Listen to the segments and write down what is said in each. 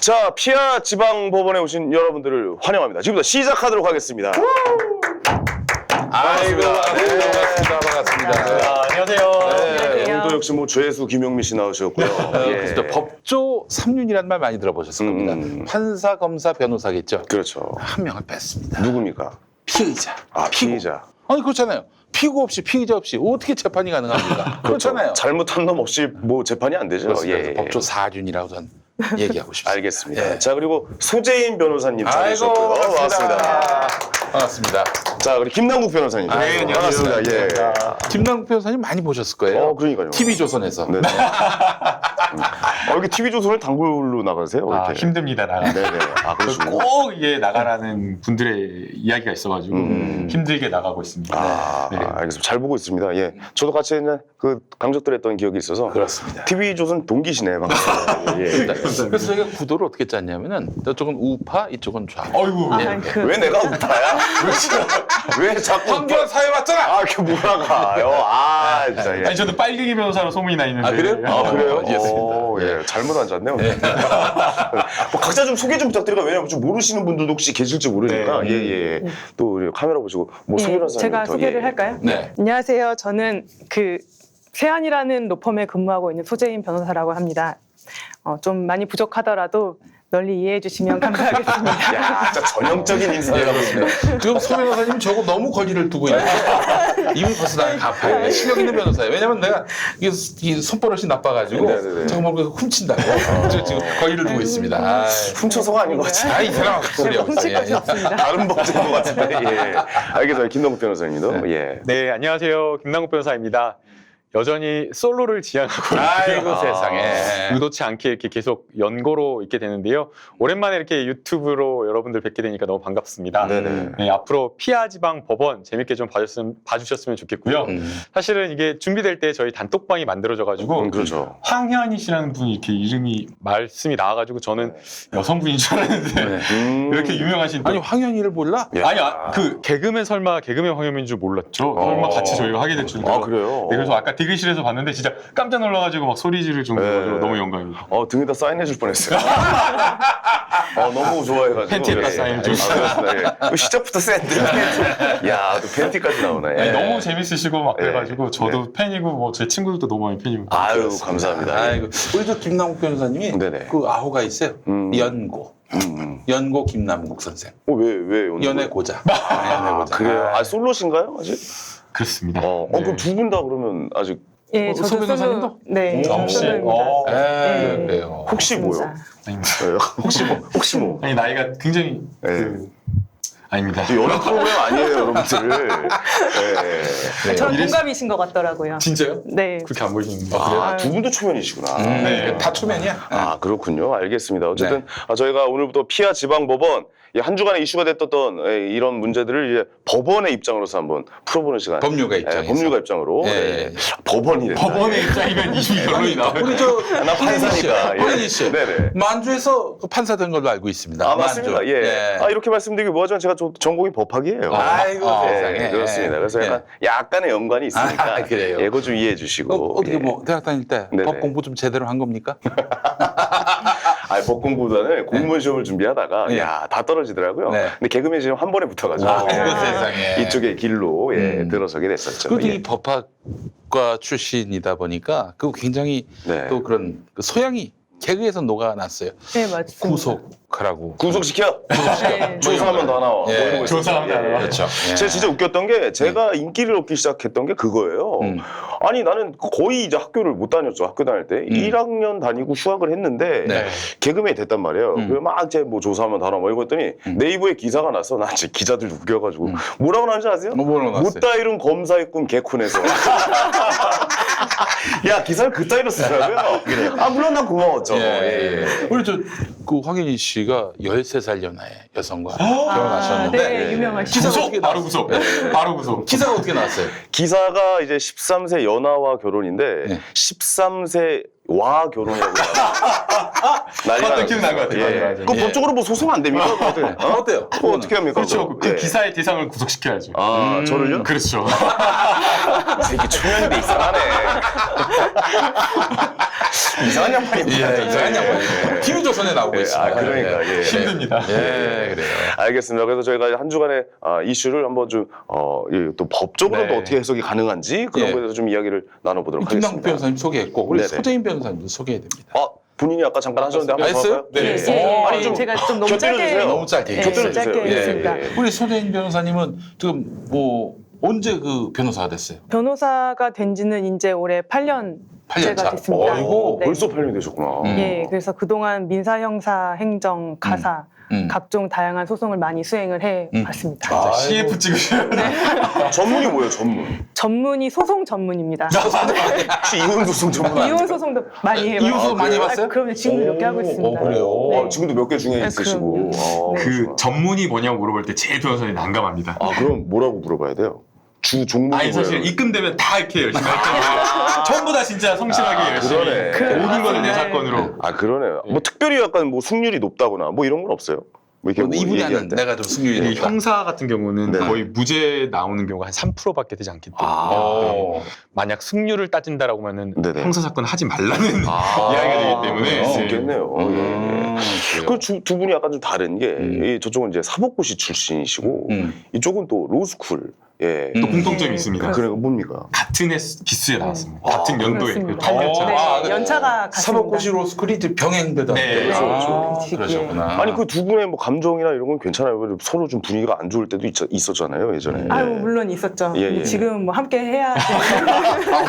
자, 피아 지방법원에 오신 여러분들을 환영합니다. 지금부터 시작하도록 하겠습니다. 아이고, 반갑습니다. 반갑습니다. 안녕하세요. 네, 오늘도 역시 뭐 죄수 김용민 씨 나오셨고요. 그래서 법조 3윤이라는 말 많이 들어보셨을 겁니다. 판사, 검사, 변호사겠죠. 그렇죠. 한 명을 뺐습니다. 누굽니까? 피의자. 아, 피의자. 아니 그렇잖아요. 피고 없이 피의자 없이 어떻게 재판이 가능합니까? 그렇잖아요. 잘못한 놈 없이 뭐 재판이 안 되죠. 그래서 법조 4윤이라고 저는 얘기하고 싶습니다. 알겠습니다. 예. 자, 그리고 소재인 변호사님 아이고, 자리하셨고요. 반갑습니다. 반갑습니다. 자, 그리고 김남국 변호사님. 네, 안녕하세요. 반갑습니다. 예. 김남국 변호사님 많이 보셨을 거예요. 그러니까요. TV조선에서. 네네. 이렇게 TV조선을 단골로 나가세요? 이렇게. 힘듭니다, 나가. 네네. 아, 그러시군요. 꼭 이게 나가라는 분들의 이야기가 있어가지고 힘들게 나가고 있습니다. 아, 네. 알겠습니다. 잘 보고 있습니다. 예. 저도 같이 있는 그 강적들 했던 기억이 있어서. 그렇습니다. TV조선 동기시네, 방금. 예. 그래서 저희가 구도를 어떻게 짰냐면은 저쪽은 우파, 이쪽은 좌. 어이구. 예. 왜 내가 우파야? 왜 자꾸. 황교안 사회 맞잖아. 아, 이렇게 몰아가요. 아, 진짜. 예. 아니 저도 빨갱이 변호사로 소문이 나 있는데. 아, 그래요? 아, 그래요? 이해했습니다. 예. 잘못 앉았네요. 뭐 각자 좀 소개 좀 부탁드릴까요? 왜냐면 좀 모르시는 분들도 혹시 계실지 모르니까. 네. 예. 또 우리 카메라 보시고 뭐 소개를 하세요. 제가 소개를 할까요? 네. 안녕하세요. 저는 그 세안이라는 로펌에 근무하고 있는 소재인 변호사라고 합니다. 좀 많이 부족하더라도 널리 이해해 주시면 감사하겠습니다. 야, 진짜 전형적인 인사가 네, 지금 소 변호사님 저거 너무 거리를 두고 있는데 이미 벌써 나를 갚아야 돼. 실력 있는 변호사예요. 왜냐면 내가 이게 손버릇이 나빠가지고 네네네. 저거 뭘 훔친다고. 그래서 지금 거리를 두고 있습니다. 아, 훔쳐서가 아닌 것 같은데. 이 사람 소리야. 훔칠 것이 없습니다. 다른 범죄인 것 같은데. 예. 알겠어요. 김동국 변호사님도. 예. 네, 안녕하세요. 김남국 변호사입니다. 여전히 솔로를 지향하고 있고요. 아이고 세상에. 의도치 않게 이렇게 계속 연고로 있게 되는데요. 오랜만에 이렇게 유튜브로 여러분들 뵙게 되니까 너무 반갑습니다. 네네. 네, 앞으로 피아 지방 법원 재밌게 좀 봐주셨으면 좋겠고요. 사실은 이게 준비될 때 저희 단톡방이 만들어져가지고 그렇죠. 황현희 씨라는 분이 이렇게 이름이 말씀이 나와가지고 저는 여성분인 줄 알았는데 이렇게 유명하신 또- 아니 황현희를 몰라? 예. 아니 그 개그맨 설마 개그맨 황현희인 줄 몰랐죠. 설마 같이 저희가 하게 될 줄도. 아, 그래요? 네, 그래서 아까 대기실에서 봤는데 진짜 깜짝 놀라가지고 막 소리 지를 정도로 네. 너무 영광입니다. 등에다 사인해줄 뻔했어요. 너무 좋아해가지고. 팬티에다 사인 좀. 그렇습니다. 예. 시작부터 센데. 야, 또 팬티까지 나오네. 아니, 예. 너무 재밌으시고 막 그래가지고 저도 팬이고 뭐 제 친구들도 너무 많이 팬이고. 아유, 감사합니다. 아이고 우리도 김남국 변호사님이 네네. 그 아호가 있어요. 연고. 연고 김남국 선생. 왜 오늘? 연애 고자. 연애 고자. 그래요? 솔로신가요? 아직? 그렇습니다. 그럼 두 분 다 그러면 아직 예, 소 저도 변호사님도? 네, 혹시? 솔로입니다. 네. 네. 그래요. 혹시 뭐요? 아닙니다. 혹시 뭐? 아니 나이가 굉장히 아닙니다. 연애 프로그램 아니에요, 여러분들. 예. 저는 동갑이신 것 같더라고요. 진짜요? 네. 그렇게 안 보이시는데. 두 분도 초면이시구나. 네. 다 초면이야. 그렇군요. 알겠습니다. 어쨌든 저희가 오늘부터 피아 지방법원 한 주간에 이슈가 됐던 이런 문제들을 이제 법원의 입장으로서 한번 풀어보는 시간. 법률가 입장에서. 법률가 입장으로. 네. 법원이래. 법원의 입장이면 이미 결론이 나와요. 우리 저 나 판사니까. 예. 황현희 씨. 네네. 만주에서 그 판사 된 걸로 알고 있습니다. 맞습니다. 만주. 예. 네. 이렇게 말씀드리기 뭐하지만 제가 전공이 법학이에요. 아이고 세상에. 네, 그렇습니다. 그래서 네. 약간의 연관이 있으니까 그래요. 예고 좀 이해해 주시고. 어떻게 예. 뭐 대학 다닐 때 네네. 법 공부 좀 제대로 한 겁니까? 법 공부보다는 공무원 시험을 준비하다가 네. 다 떨어지더라고요. 네. 근데 개그맨 시험 한 번에 붙어가지고 아이고, 세상에. 이쪽의 길로 들어서게 됐었죠. 그래도 예. 이 법학과 출신이다 보니까 그 굉장히 네. 또 그런 그 소양이 개그에서 녹아났어요. 네, 맞습니다. 구속하라고. 구속시켜. 네. 조사하면 더 나와. 예. 뭐 이런 거 있었죠. 조사하면 더 나와. 그렇죠. 예. 제가 진짜 웃겼던 게 제가 인기를 얻기 시작했던 게 그거예요. 아니 나는 거의 이제 학교를 못 다녔죠. 학교 다닐 때 1학년 다니고 휴학을 했는데 네. 개그맨이 됐단 말이에요. 그래서 막 이제 뭐 조사하면 다 나와 뭐 이거 했더니 네이버에 기사가 났어. 나 진짜 기자들 웃겨가지고 뭐라고 나는지 아세요? 뭐라고 나왔어요? 못다 이룬 검사의 꿈 개쿤에서. 야 기사를 그따위로 쓰더라고요. 물론 난 고마웠죠. 예. 우리 그 황현희 씨가 13살 연하의 여성과 결혼하셨는데 네, 유명하시죠. 기사가 구속 어떻게 바로 나왔어요? 구속. 바로 구속. 기사가 어떻게 나왔어요? 기사가 이제 13세 연하와 결혼인데 네. 13세 와 결혼이라고 난리가 그것도 기억난 것 같아요. 예. 맞아요. 그 예. 법적으로 뭐 소송 안 됩니까? 어때요? 어때요? 그거 어떻게 합니까? 그렇죠. 그거? 그 예. 기사의 대상을 구속시켜야죠. 아 저를요? 그렇죠. 이 새끼 초면인데 이상하네. 이상한 양반입니다. 예, 이상한 양반이에요. TV조선에 나오고 예, 있습니다. 아, 그러니까, 예. 힘듭니다. 예, 그래요. 알겠습니다. 그래서 저희가 한 주간의 이슈를 한번 좀 또 법적으로도 네. 어떻게 해석이 가능한지 그런 예. 거에 대해서 좀 이야기를 나눠보도록 김남국 하겠습니다. 변호사님 소개했고 우리 네네. 소재인 변호사님도 소개해야 됩니다. 본인이 아까 잠깐 하셨는데 한번 했어요? 볼까요? 네. 예, 예. 아니, 좀 제가 좀 너무 곁들여 짧게 주세요. 너무 짧게. 예, 곁들여 주세요. 짧게 예, 했습니다. 예. 우리 소재인 변호사님은 지금 뭐 언제 그 변호사가 됐어요? 변호사가 된 지는 이제 올해 8년째가 8년 차. 됐습니다. 아이고 네. 벌써 8년이 되셨구나. 예, 그래서 그동안 민사, 형사, 행정, 가사 각종 다양한 소송을 많이 수행을 해 봤습니다. 아, CF 찍으셔야 전문이 뭐예요, 전문? 전문이 소송 전문입니다. 혹시 이혼 소송 전문 아니에요? 이혼 소송도 많이 해봤어요. 이혼 소송 많이 해봤어요? 그럼요. 지금 몇 개 하고 있습니다. 그래요? 네. 지금도 몇 개 중에 네, 있으시고. 그럼요. 네. 그 그렇구나. 전문이 뭐냐고 물어볼 때 제일 변호사님 난감합니다. 그럼 뭐라고 물어봐야 돼요? 주 종목이 아니 사실 뭐예요? 입금되면 다 이렇게 열심히 할 텐데 전부 다 진짜 성실하게 열심히 그러네. 모든 거는 내 네. 사건으로. 그러네요. 뭐 특별히 약간 뭐 승률이 높다거나 뭐 이런 건 없어요? 뭐 이렇게 이 얘기할 분야는 때. 내가 좀 승률이 이 높다. 형사 같은 경우는 네. 거의 무죄 나오는 경우가 한 3%밖에 되지 않기 때문에 어. 만약 승률을 따진다라고 하면은 네네. 형사 사건을 하지 말라는 이야기가 되기 때문에 그럴 수 있겠네요. 예, 예. 그래요. 두 분이 약간 좀 다른 게 이 저쪽은 이제 사법고시 출신이시고 이쪽은 또 로스쿨. 예. 또 공통점이 있습니다. 그래 네. 뭡니까? 같은 기수에 나왔습니다. 같은 연도에 그렇습니다. 8년차. 네, 아, 그 연차가 같습니다. 사법고시 로스쿨이 이제 병행되던 네, 때. 그렇죠. 그러셨구나. 아니 그 두 분의 뭐 감정이나 이런 건 괜찮아요. 서로 좀 분위기가 안 좋을 때도 있었잖아요 예전에. 아유 예. 물론 있었죠. 예, 근데 예. 지금 뭐 함께 해야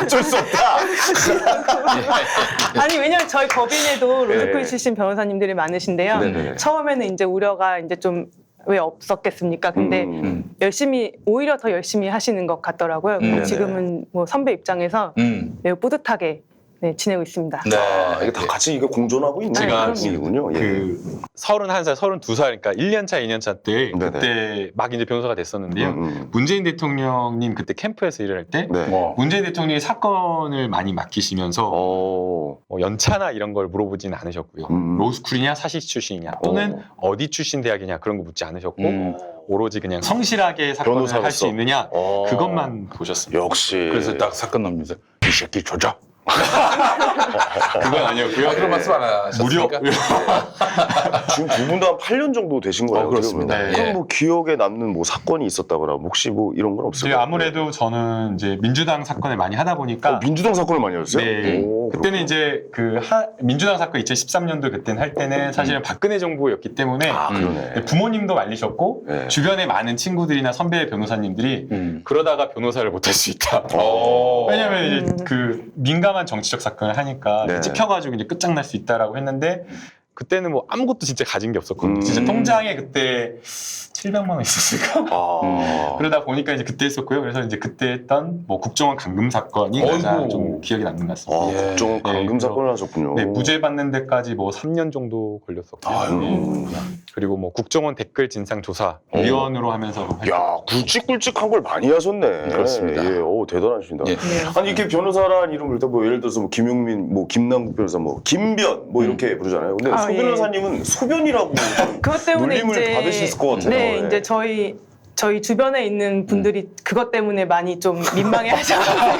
어쩔 수 없다. 아니 왜냐면 저희 법인에도 로스쿨 예. 출신 변호사님들이 많으신데요. 네네. 처음에는 이제 우려가 이제 좀 왜 없었겠습니까? 근데 열심히 오히려 더 열심히 하시는 것 같더라고요. 근데 네네. 지금은 뭐 선배 입장에서 매우 뿌듯하게 지내고 있습니다. 네. 이게 다 같이 이게 공존하고 있는 제가 분위기군요. 예. 그 31살, 32살, 그러니까 1년차, 2년차 때 네네. 그때 막 이제 변호사가 됐었는데요. 음. 문재인 대통령님 그때 캠프에서 일을 할 때 네. 뭐. 문재인 대통령이 사건을 많이 맡기시면서 어. 뭐 연차나 이런 걸 물어보진 않으셨고요. 로스쿨이냐 사식 출신이냐 또는 어디 출신 대학이냐 그런 거 묻지 않으셨고 오로지 그냥 성실하게 사건을 할 변호사로서. 수 있느냐 어. 그것만 보셨습니다. 역시. 그래서 딱 사건 넘기면서 이 새끼 조져. 그건 아니었고요. 그런 말씀 안 무료 하셨습니까? 지금 두 분 다 8년 정도 되신 거예요. 그렇습니다. 그러면. 예. 그럼 뭐 기억에 남는 뭐 사건이 있었다거나 혹시 뭐 이런 건 이제 없을까요? 아무래도 저는 이제 민주당 사건을 많이 하다 보니까 민주당 사건을 많이 하셨어요? 네. 오, 그때는 그렇구나. 이제 민주당 사건 2013년도 그때는 할 때는 사실은 박근혜 정부였기 때문에 그러네. 부모님도 말리셨고 네. 주변에 많은 친구들이나 선배 변호사님들이 그러다가 변호사를 못할 수 있다. 왜냐면 이제 그 민감한 정치적 사건을 하니까 네. 찍혀가지고 이제 끝장날 수 있다라고 했는데 그때는 뭐 아무것도 진짜 가진 게 없었거든요. 음. 진짜 통장에 그때 700만 원 있었을까? 그러다 보니까 이제 그때 했었고요. 그래서 이제 그때 했던 뭐 국정원 감금 사건이 가장 어이구. 좀 기억에 남는 것 같습니다. 예. 국정원 감금 네, 사건을 하셨군요. 네, 무죄 받는 데까지 뭐 3년 정도 걸렸었고요. 아유. 네. 그리고 뭐 국정원 댓글 진상 조사 위원으로 하면서 야, 굵직굵직한 걸 많이 하셨네. 그렇습니다. 예, 대단하십니다. 예. 네. 아니 이렇게 변호사란 이름을 일단 뭐 예를 들어서 뭐 김용민, 뭐 김남국 변호사, 뭐 김변 뭐 이렇게 부르잖아요. 근데 소 예. 변호사님은 소변이라고 그것 때문에 놀림을 이제 받으실 것 같아요. 네, 예. 이제 저희 주변에 있는 분들이 그것 때문에 많이 좀 민망해하셨어요.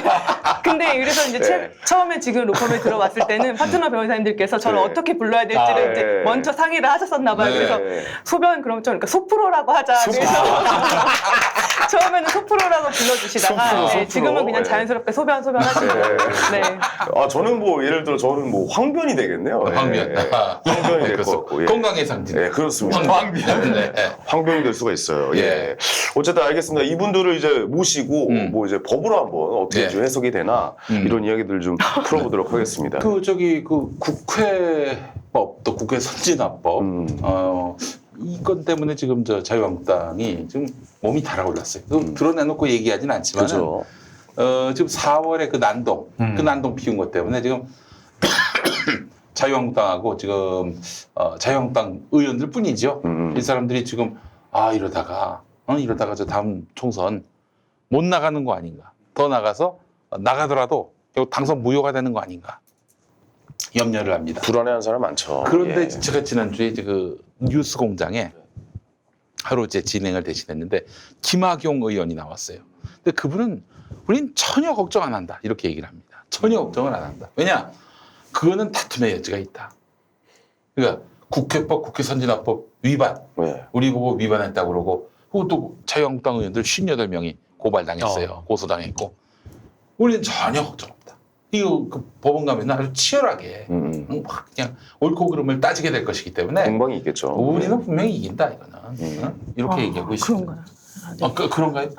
근데 그래서 이제 네. 처음에 지금 로펌에 들어왔을 때는 파트너 변호사님들께서 저를 네. 어떻게 불러야 될지를 이제 네. 먼저 상의를 하셨었나 봐요. 네. 그래서 소변 그럼 좀 그러니까 소프로라고 하자. 그래서 처음에는 소프로라고 불러주시다가 소프로, 네, 소프로. 지금은 그냥 네. 자연스럽게 소변 하시고 네. 저는 뭐 예를 들어 저는 뭐 황변이 되겠네요. 황변. 황변이 될 것 같고. 예. 건강의 상징. 예, 그렇습니다. 황변. 네. 황변이 될 수가 있어요. 예. 예. 어쨌든 알겠습니다. 이분들을 이제 모시고 뭐 이제 법으로 한번 어떻게 예. 좀 해석이 되나 이런 이야기들을 좀 풀어보도록 하겠습니다. 그 국회법 또 국회 선진화법 이건 때문에 지금 저 자유한국당이 지금 몸이 달아올랐어요. 드러내놓고 얘기하진 않지만 그죠. 지금 4월에 그 난동 피운 것 때문에 지금 자유한국당하고 지금 자유한국당 의원들 뿐이죠. 이 사람들이 지금 이러다가 저 다음 총선 못 나가는 거 아닌가. 더 나가서 나가더라도 결국 당선 무효가 되는 거 아닌가. 염려를 합니다. 불안해하는 사람 많죠. 그런데 예. 제가 지난주에 이제 그 뉴스공장에 하루 이제 진행을 대신했는데 김학용 의원이 나왔어요. 근데 그분은 우린 전혀 걱정 안 한다 이렇게 얘기를 합니다. 전혀 걱정을 안 한다. 왜냐? 그거는 다툼의 여지가 있다. 그러니까 국회법, 국회선진화법 위반. 예. 우리 보고 위반했다고 그러고 그것도 자유한국당 의원들 58명이 고발당했어요. 고소당했고 우리는 전혀 걱정 없다. 이거 그 법원 가면 아주 치열하게 막 그냥 옳고 그름을 따지게 될 것이기 때문에 공방이 있겠죠. 우리는 분명히 이긴다 이거는 응? 이렇게 얘기하고 있습니다. 그런가요? 그런가요?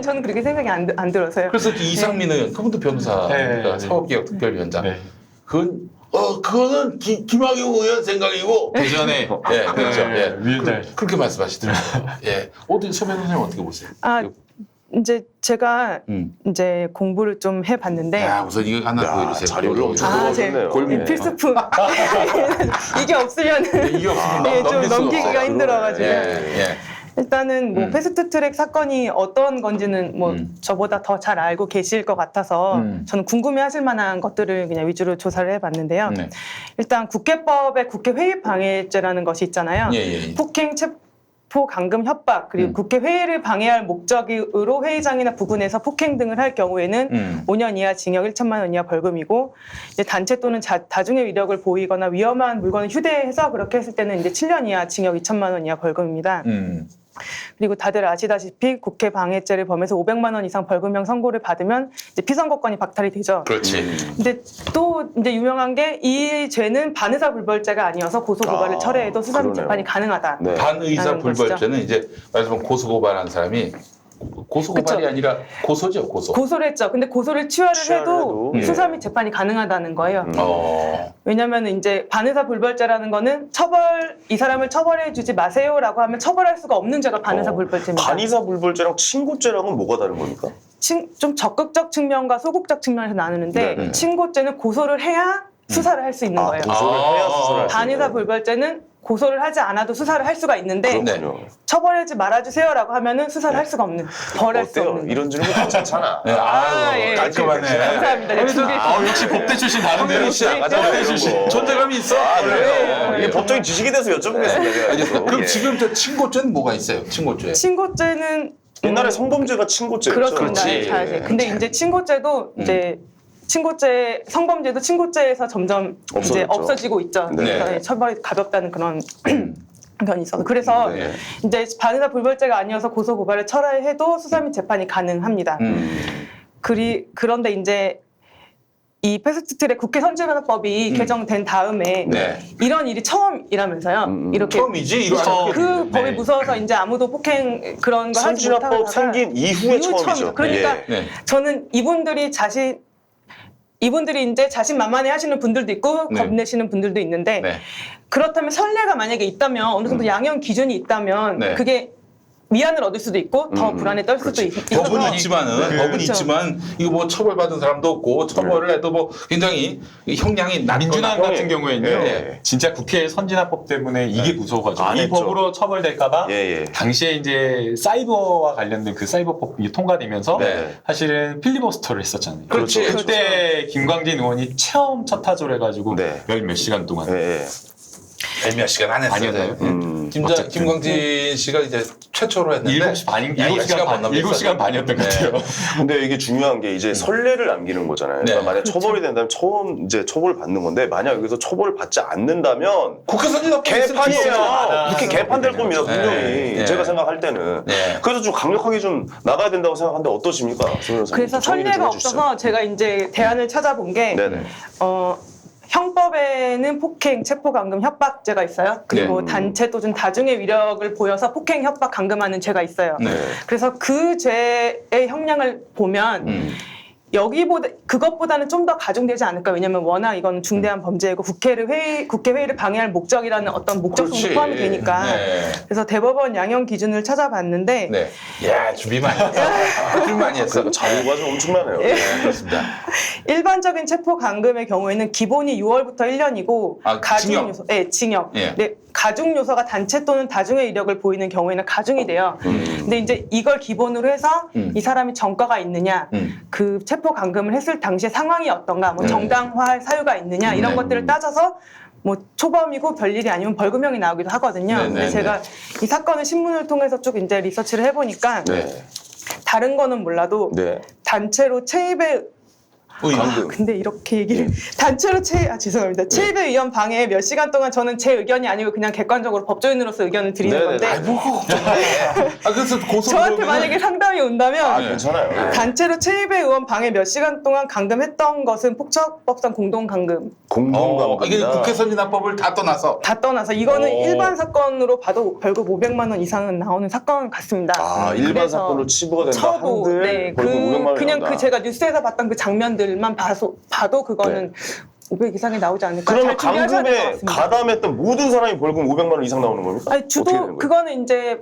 저는 그렇게 생각이 안 들어서요. 그래서 이상민 의원 그분도 변호사 네. 사법개혁 특별위원장 네. 그거는 김학용 의원 생각이고 대전에 예 그렇죠 예 위원장 그렇게 말씀하시더라고요. 예 어떻게 서 변호사님 어떻게 보세요? 이제 제가 음. 이제 공부를 좀 해봤는데 야 우선 이거 하나 야, 보여주세요. 자료를 엄청 제 좋네요. 골목. 필수품 이게 없으면은 이게 없으면 예, 좀 넘길 수가 넘기기가 없어요. 힘들어가지고 예. 일단은 뭐 패스트트랙 사건이 어떤 건지는 뭐 저보다 더 잘 알고 계실 것 같아서 저는 궁금해하실 만한 것들을 그냥 위주로 조사를 해봤는데요. 네. 일단 국회법에 국회 회의 방해죄라는 것이 있잖아요. 예. 폭행, 체포, 감금, 협박 그리고 국회 회의를 방해할 목적으로 회의장이나 부근에서 폭행 등을 할 경우에는 5년 이하 징역 1천만 원 이하 벌금이고 이제 단체 또는 다중의 위력을 보이거나 위험한 물건을 휴대해서 그렇게 했을 때는 이제 7년 이하 징역 2천만 원 이하 벌금입니다. 그리고 다들 아시다시피 국회 방해죄를 범해서 500만 원 이상 벌금형 선고를 받으면 이제 피선거권이 박탈이 되죠. 그렇지. 근데 또 이제 유명한 게 이 죄는 반의사 불벌죄가 아니어서 고소 고발을 철회해도 수사및 그러네요. 재판이 가능하다. 네. 반의사 라는 불벌죄는 이제 말하자면 고소고발한 사람이 고소고발이 그쵸. 아니라 고소죠 고소. 고소를 했죠. 근데 고소를 취하를 해도 해도, 수사 및 재판이 가능하다는 거예요. 어. 왜냐하면 이제 반의사 불벌죄라는 거는 이 사람을 처벌해주지 마세요라고 하면 처벌할 수가 없는 죄가 반의사 불벌죄입니다. 반의사 불벌죄랑 친고죄랑은 뭐가 다른 겁니까? 좀 적극적 측면과 소극적 측면에서 나누는데 네. 친고죄는 고소를 해야 수사를 할 수 있는 거예요. 고소를 해야 수사를 할수 반의사 있는 불벌죄는 고소를 하지 않아도 수사를 할 수가 있는데 그렇군요. 처벌하지 말아주세요라고 하면은 수사를 할 수가 없는, 벌할 수 어때요? 없는. 이런 질문 괜찮잖아. 네, 예. 깔끔하네. 감사합니다. 네, 두 개. 역시 법대 출신 다른데요. 황민희 씨 나가잖아요, 황민희 씨 이런 거. 존재감이 있어. 그래요? 예. 이게 법적인 지식이 돼서 여쭤보겠습니다. 알겠습니다. 그럼 예. 지금 저 친고죄는 뭐가 있어요? 친고죄. 친고죄는 옛날에 성범죄가 친고죄였죠. 그렇습니다. 그렇지. 잘 근데 이제 친고죄도 이제 친고죄 성범죄도 친고죄에서 점점 이제 없어졌죠. 없어지고 있죠. 네. 그러니까 처벌이 가볍다는 그런 견이 있어서 그래서 네. 이제 반의사 불벌죄가 아니어서 고소 고발을 철회해도 수사 및 재판이 가능합니다. 그런데 이제 이 패스트트랙 국회 선진화법이 개정된 다음에 네. 이런 일이 처음이라면서요. 이렇게 처음이지 이거. 그 법이 무서워서 이제 아무도 폭행 그런 거 하지 못하다가 선진화법 생긴 이후에 처음이죠. 그러니까 예. 네. 저는 이분들이 이제 자신만만해 하시는 분들도 있고 네. 겁내시는 분들도 있는데 네. 그렇다면 선례가 만약에 있다면 어느 정도 양형 기준이 있다면 네. 그게 위안을 얻을 수도 있고 더 불안에 떨 수도 있어서 법은 있지만은 법은 그렇죠. 있지만 이거 뭐 처벌받은 사람도 없고 처벌을 해도 뭐 굉장히 형량이 낮거나 민주당 같은 예. 경우에는요, 예. 진짜 국회 선진화법 때문에 이게 무서워가지고 안 이 했죠. 법으로 처벌될까봐 예. 당시에 이제 사이버와 관련된 그 사이버법이 통과되면서 네. 사실은 필리버스터를 했었잖아요. 그렇지. 그때 김광진 의원이 체험 첫 타조를 해가지고 네. 열 몇 시간 동안 예. 몇 시간 안 했어요. 아니었나요? 진짜 김광진 씨가 이제 최초로 했는데 7시 반인 7시간 반이었던 것 같아요. 근데 이게 중요한 게 이제 선례를 남기는 거잖아요. 그러니까 네. 만약 처벌이 된다면 처음 이제 처벌을 받는 건데 만약 여기서 처벌을 받지 않는다면 국회 선진화법 개판이에요. 이렇게 개판될 겁니다 분명히. 네. 제가 생각할 때는. 네. 그래서 좀 강력하게 좀 나가야 된다고 생각하는데 어떠십니까? 그래서 선례가 없어서 제가 이제 대안을 찾아본 게 네네. 형법에는 폭행, 체포, 감금, 협박죄가 있어요. 그리고 단체 또는 다중의 위력을 보여서 폭행, 협박, 감금하는 죄가 있어요. 네. 그래서 그 죄의 형량을 보면 그것보다는 좀 더 가중되지 않을까. 왜냐면 워낙 이건 중대한 범죄이고 국회 회의를 방해할 목적이라는 어떤 목적성도 그렇지. 포함이 되니까. 네. 그래서 대법원 양형 기준을 찾아봤는데 네. 야 준비 많이 했어. 준비 많이 했어. 자료가 좀 엄청나네요. 네, 그렇습니다. 일반적인 체포 감금의 경우에는 기본이 6월부터 1년이고 아, 가중 징역? 요소, 네, 징역. 예. 네, 가중 요소가 단체 또는 다중의 이력을 보이는 경우에는 가중이 돼요. 근데 이제 이걸 기본으로 해서 이 사람이 전과가 있느냐, 그 체포 감금을 했을 당시의 상황이 어떤가, 뭐 정당화할 사유가 있느냐 이런 것들을 따져서 뭐 초범이고 별일이 아니면 벌금형이 나오기도 하거든요. 근데 제가 이 사건의 신문을 통해서 쭉 이제 리서치를 해보니까 다른 거는 몰라도 단체로 체입에 근데 이렇게 얘기를 단체로 죄송합니다. 체입의 위원 방해에 몇 시간 동안 저는 제 의견이 아니고 그냥 객관적으로 법조인으로서 의견을 드리는 건데 그래서 고소 저한테 만약에 상담이 온다면 괜찮아요. 단체로 체입의 의원 방해 몇 시간 동안 감금했던 것은 폭처법상 공동감금. 공동감금. 이게 국회 선진화법을 다 떠나서 다 떠나서 이거는 일반 사건으로 봐도 벌금 500만 원 이상은 나오는 사건 같습니다. 일반 그래서 사건으로 치부가 된다 쳐도 한들 벌금 500만 원이 그냥 나온다. 그 제가 뉴스에서 봤던 그 장면들만 봐도 그거는 500 이상이 나오지 않을까. 그러면 잘 준비하셔야 될것 감금에 같습니다. 가담했던 모든 사람이 벌금 500만 원 이상 나오는 겁니까? 아니 어떻게 되는 주도 거예요? 그거는 이제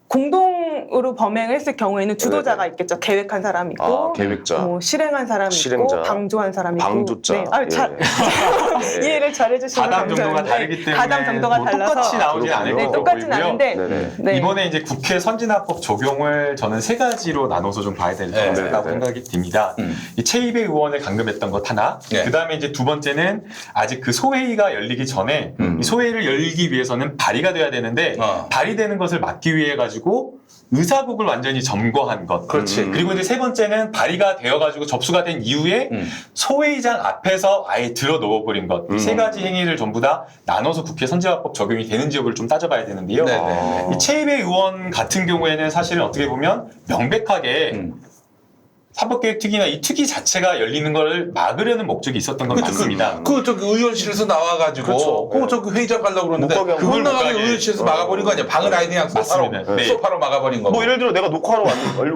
공동으로 범행을 했을 경우에는 주도자가 있겠죠. 계획한 사람이 있고, 계획자. 뭐 실행한 사람이 실행자. 있고, 방조한 사람이 있고. 방조자. 네. 이해를 잘해주시면 가담 정도가 감사합니다. 다르기 때문에 가담 정도가 뭐 달라서 똑같이 나오진 않을 그렇군요. 것 똑같진 같고요. 않은데 네. 이번에 이제 국회 선진화법 적용을 저는 세 가지로 나눠서 좀 봐야 될 것 같다고 생각이 듭니다. 이 체입의 의원을 감금했던 것 하나, 그 다음에 이제 두 번째는 아직 그 소회의가 열리기 전에 이 소회의를 열리기 위해서는 발의가 돼야 되는데 발의되는 것을 막기 위해 가지고 의사국을 완전히 점거한 것. 그렇지. 그리고 이제 세 번째는 발의가 되어가지고 접수가 된 이후에 소회의장 앞에서 아예 들어 넣어버린 것. 이 세 가지 행위를 전부 다 나눠서 국회 선진화법 적용이 되는지 여부를 좀 따져봐야 되는데요. 이 체입의 의원 같은 경우에는 사실은 어떻게 보면 명백하게 사법개혁특위나 이 특위 자체가 열리는 걸 막으려는 목적이 있었던 건 맞습니다. 저기 의원실에서 나와가지고 그렇죠. 저기 회의장 가려고 그러는데 못 가게 그걸 못 나가게 가게. 의원실에서 막아버린 거 아니야? 방을 아예 그냥 소파로, 맞습니다. 네. 소파로 막아버린 거. 뭐 예를 들어 내가 녹화하러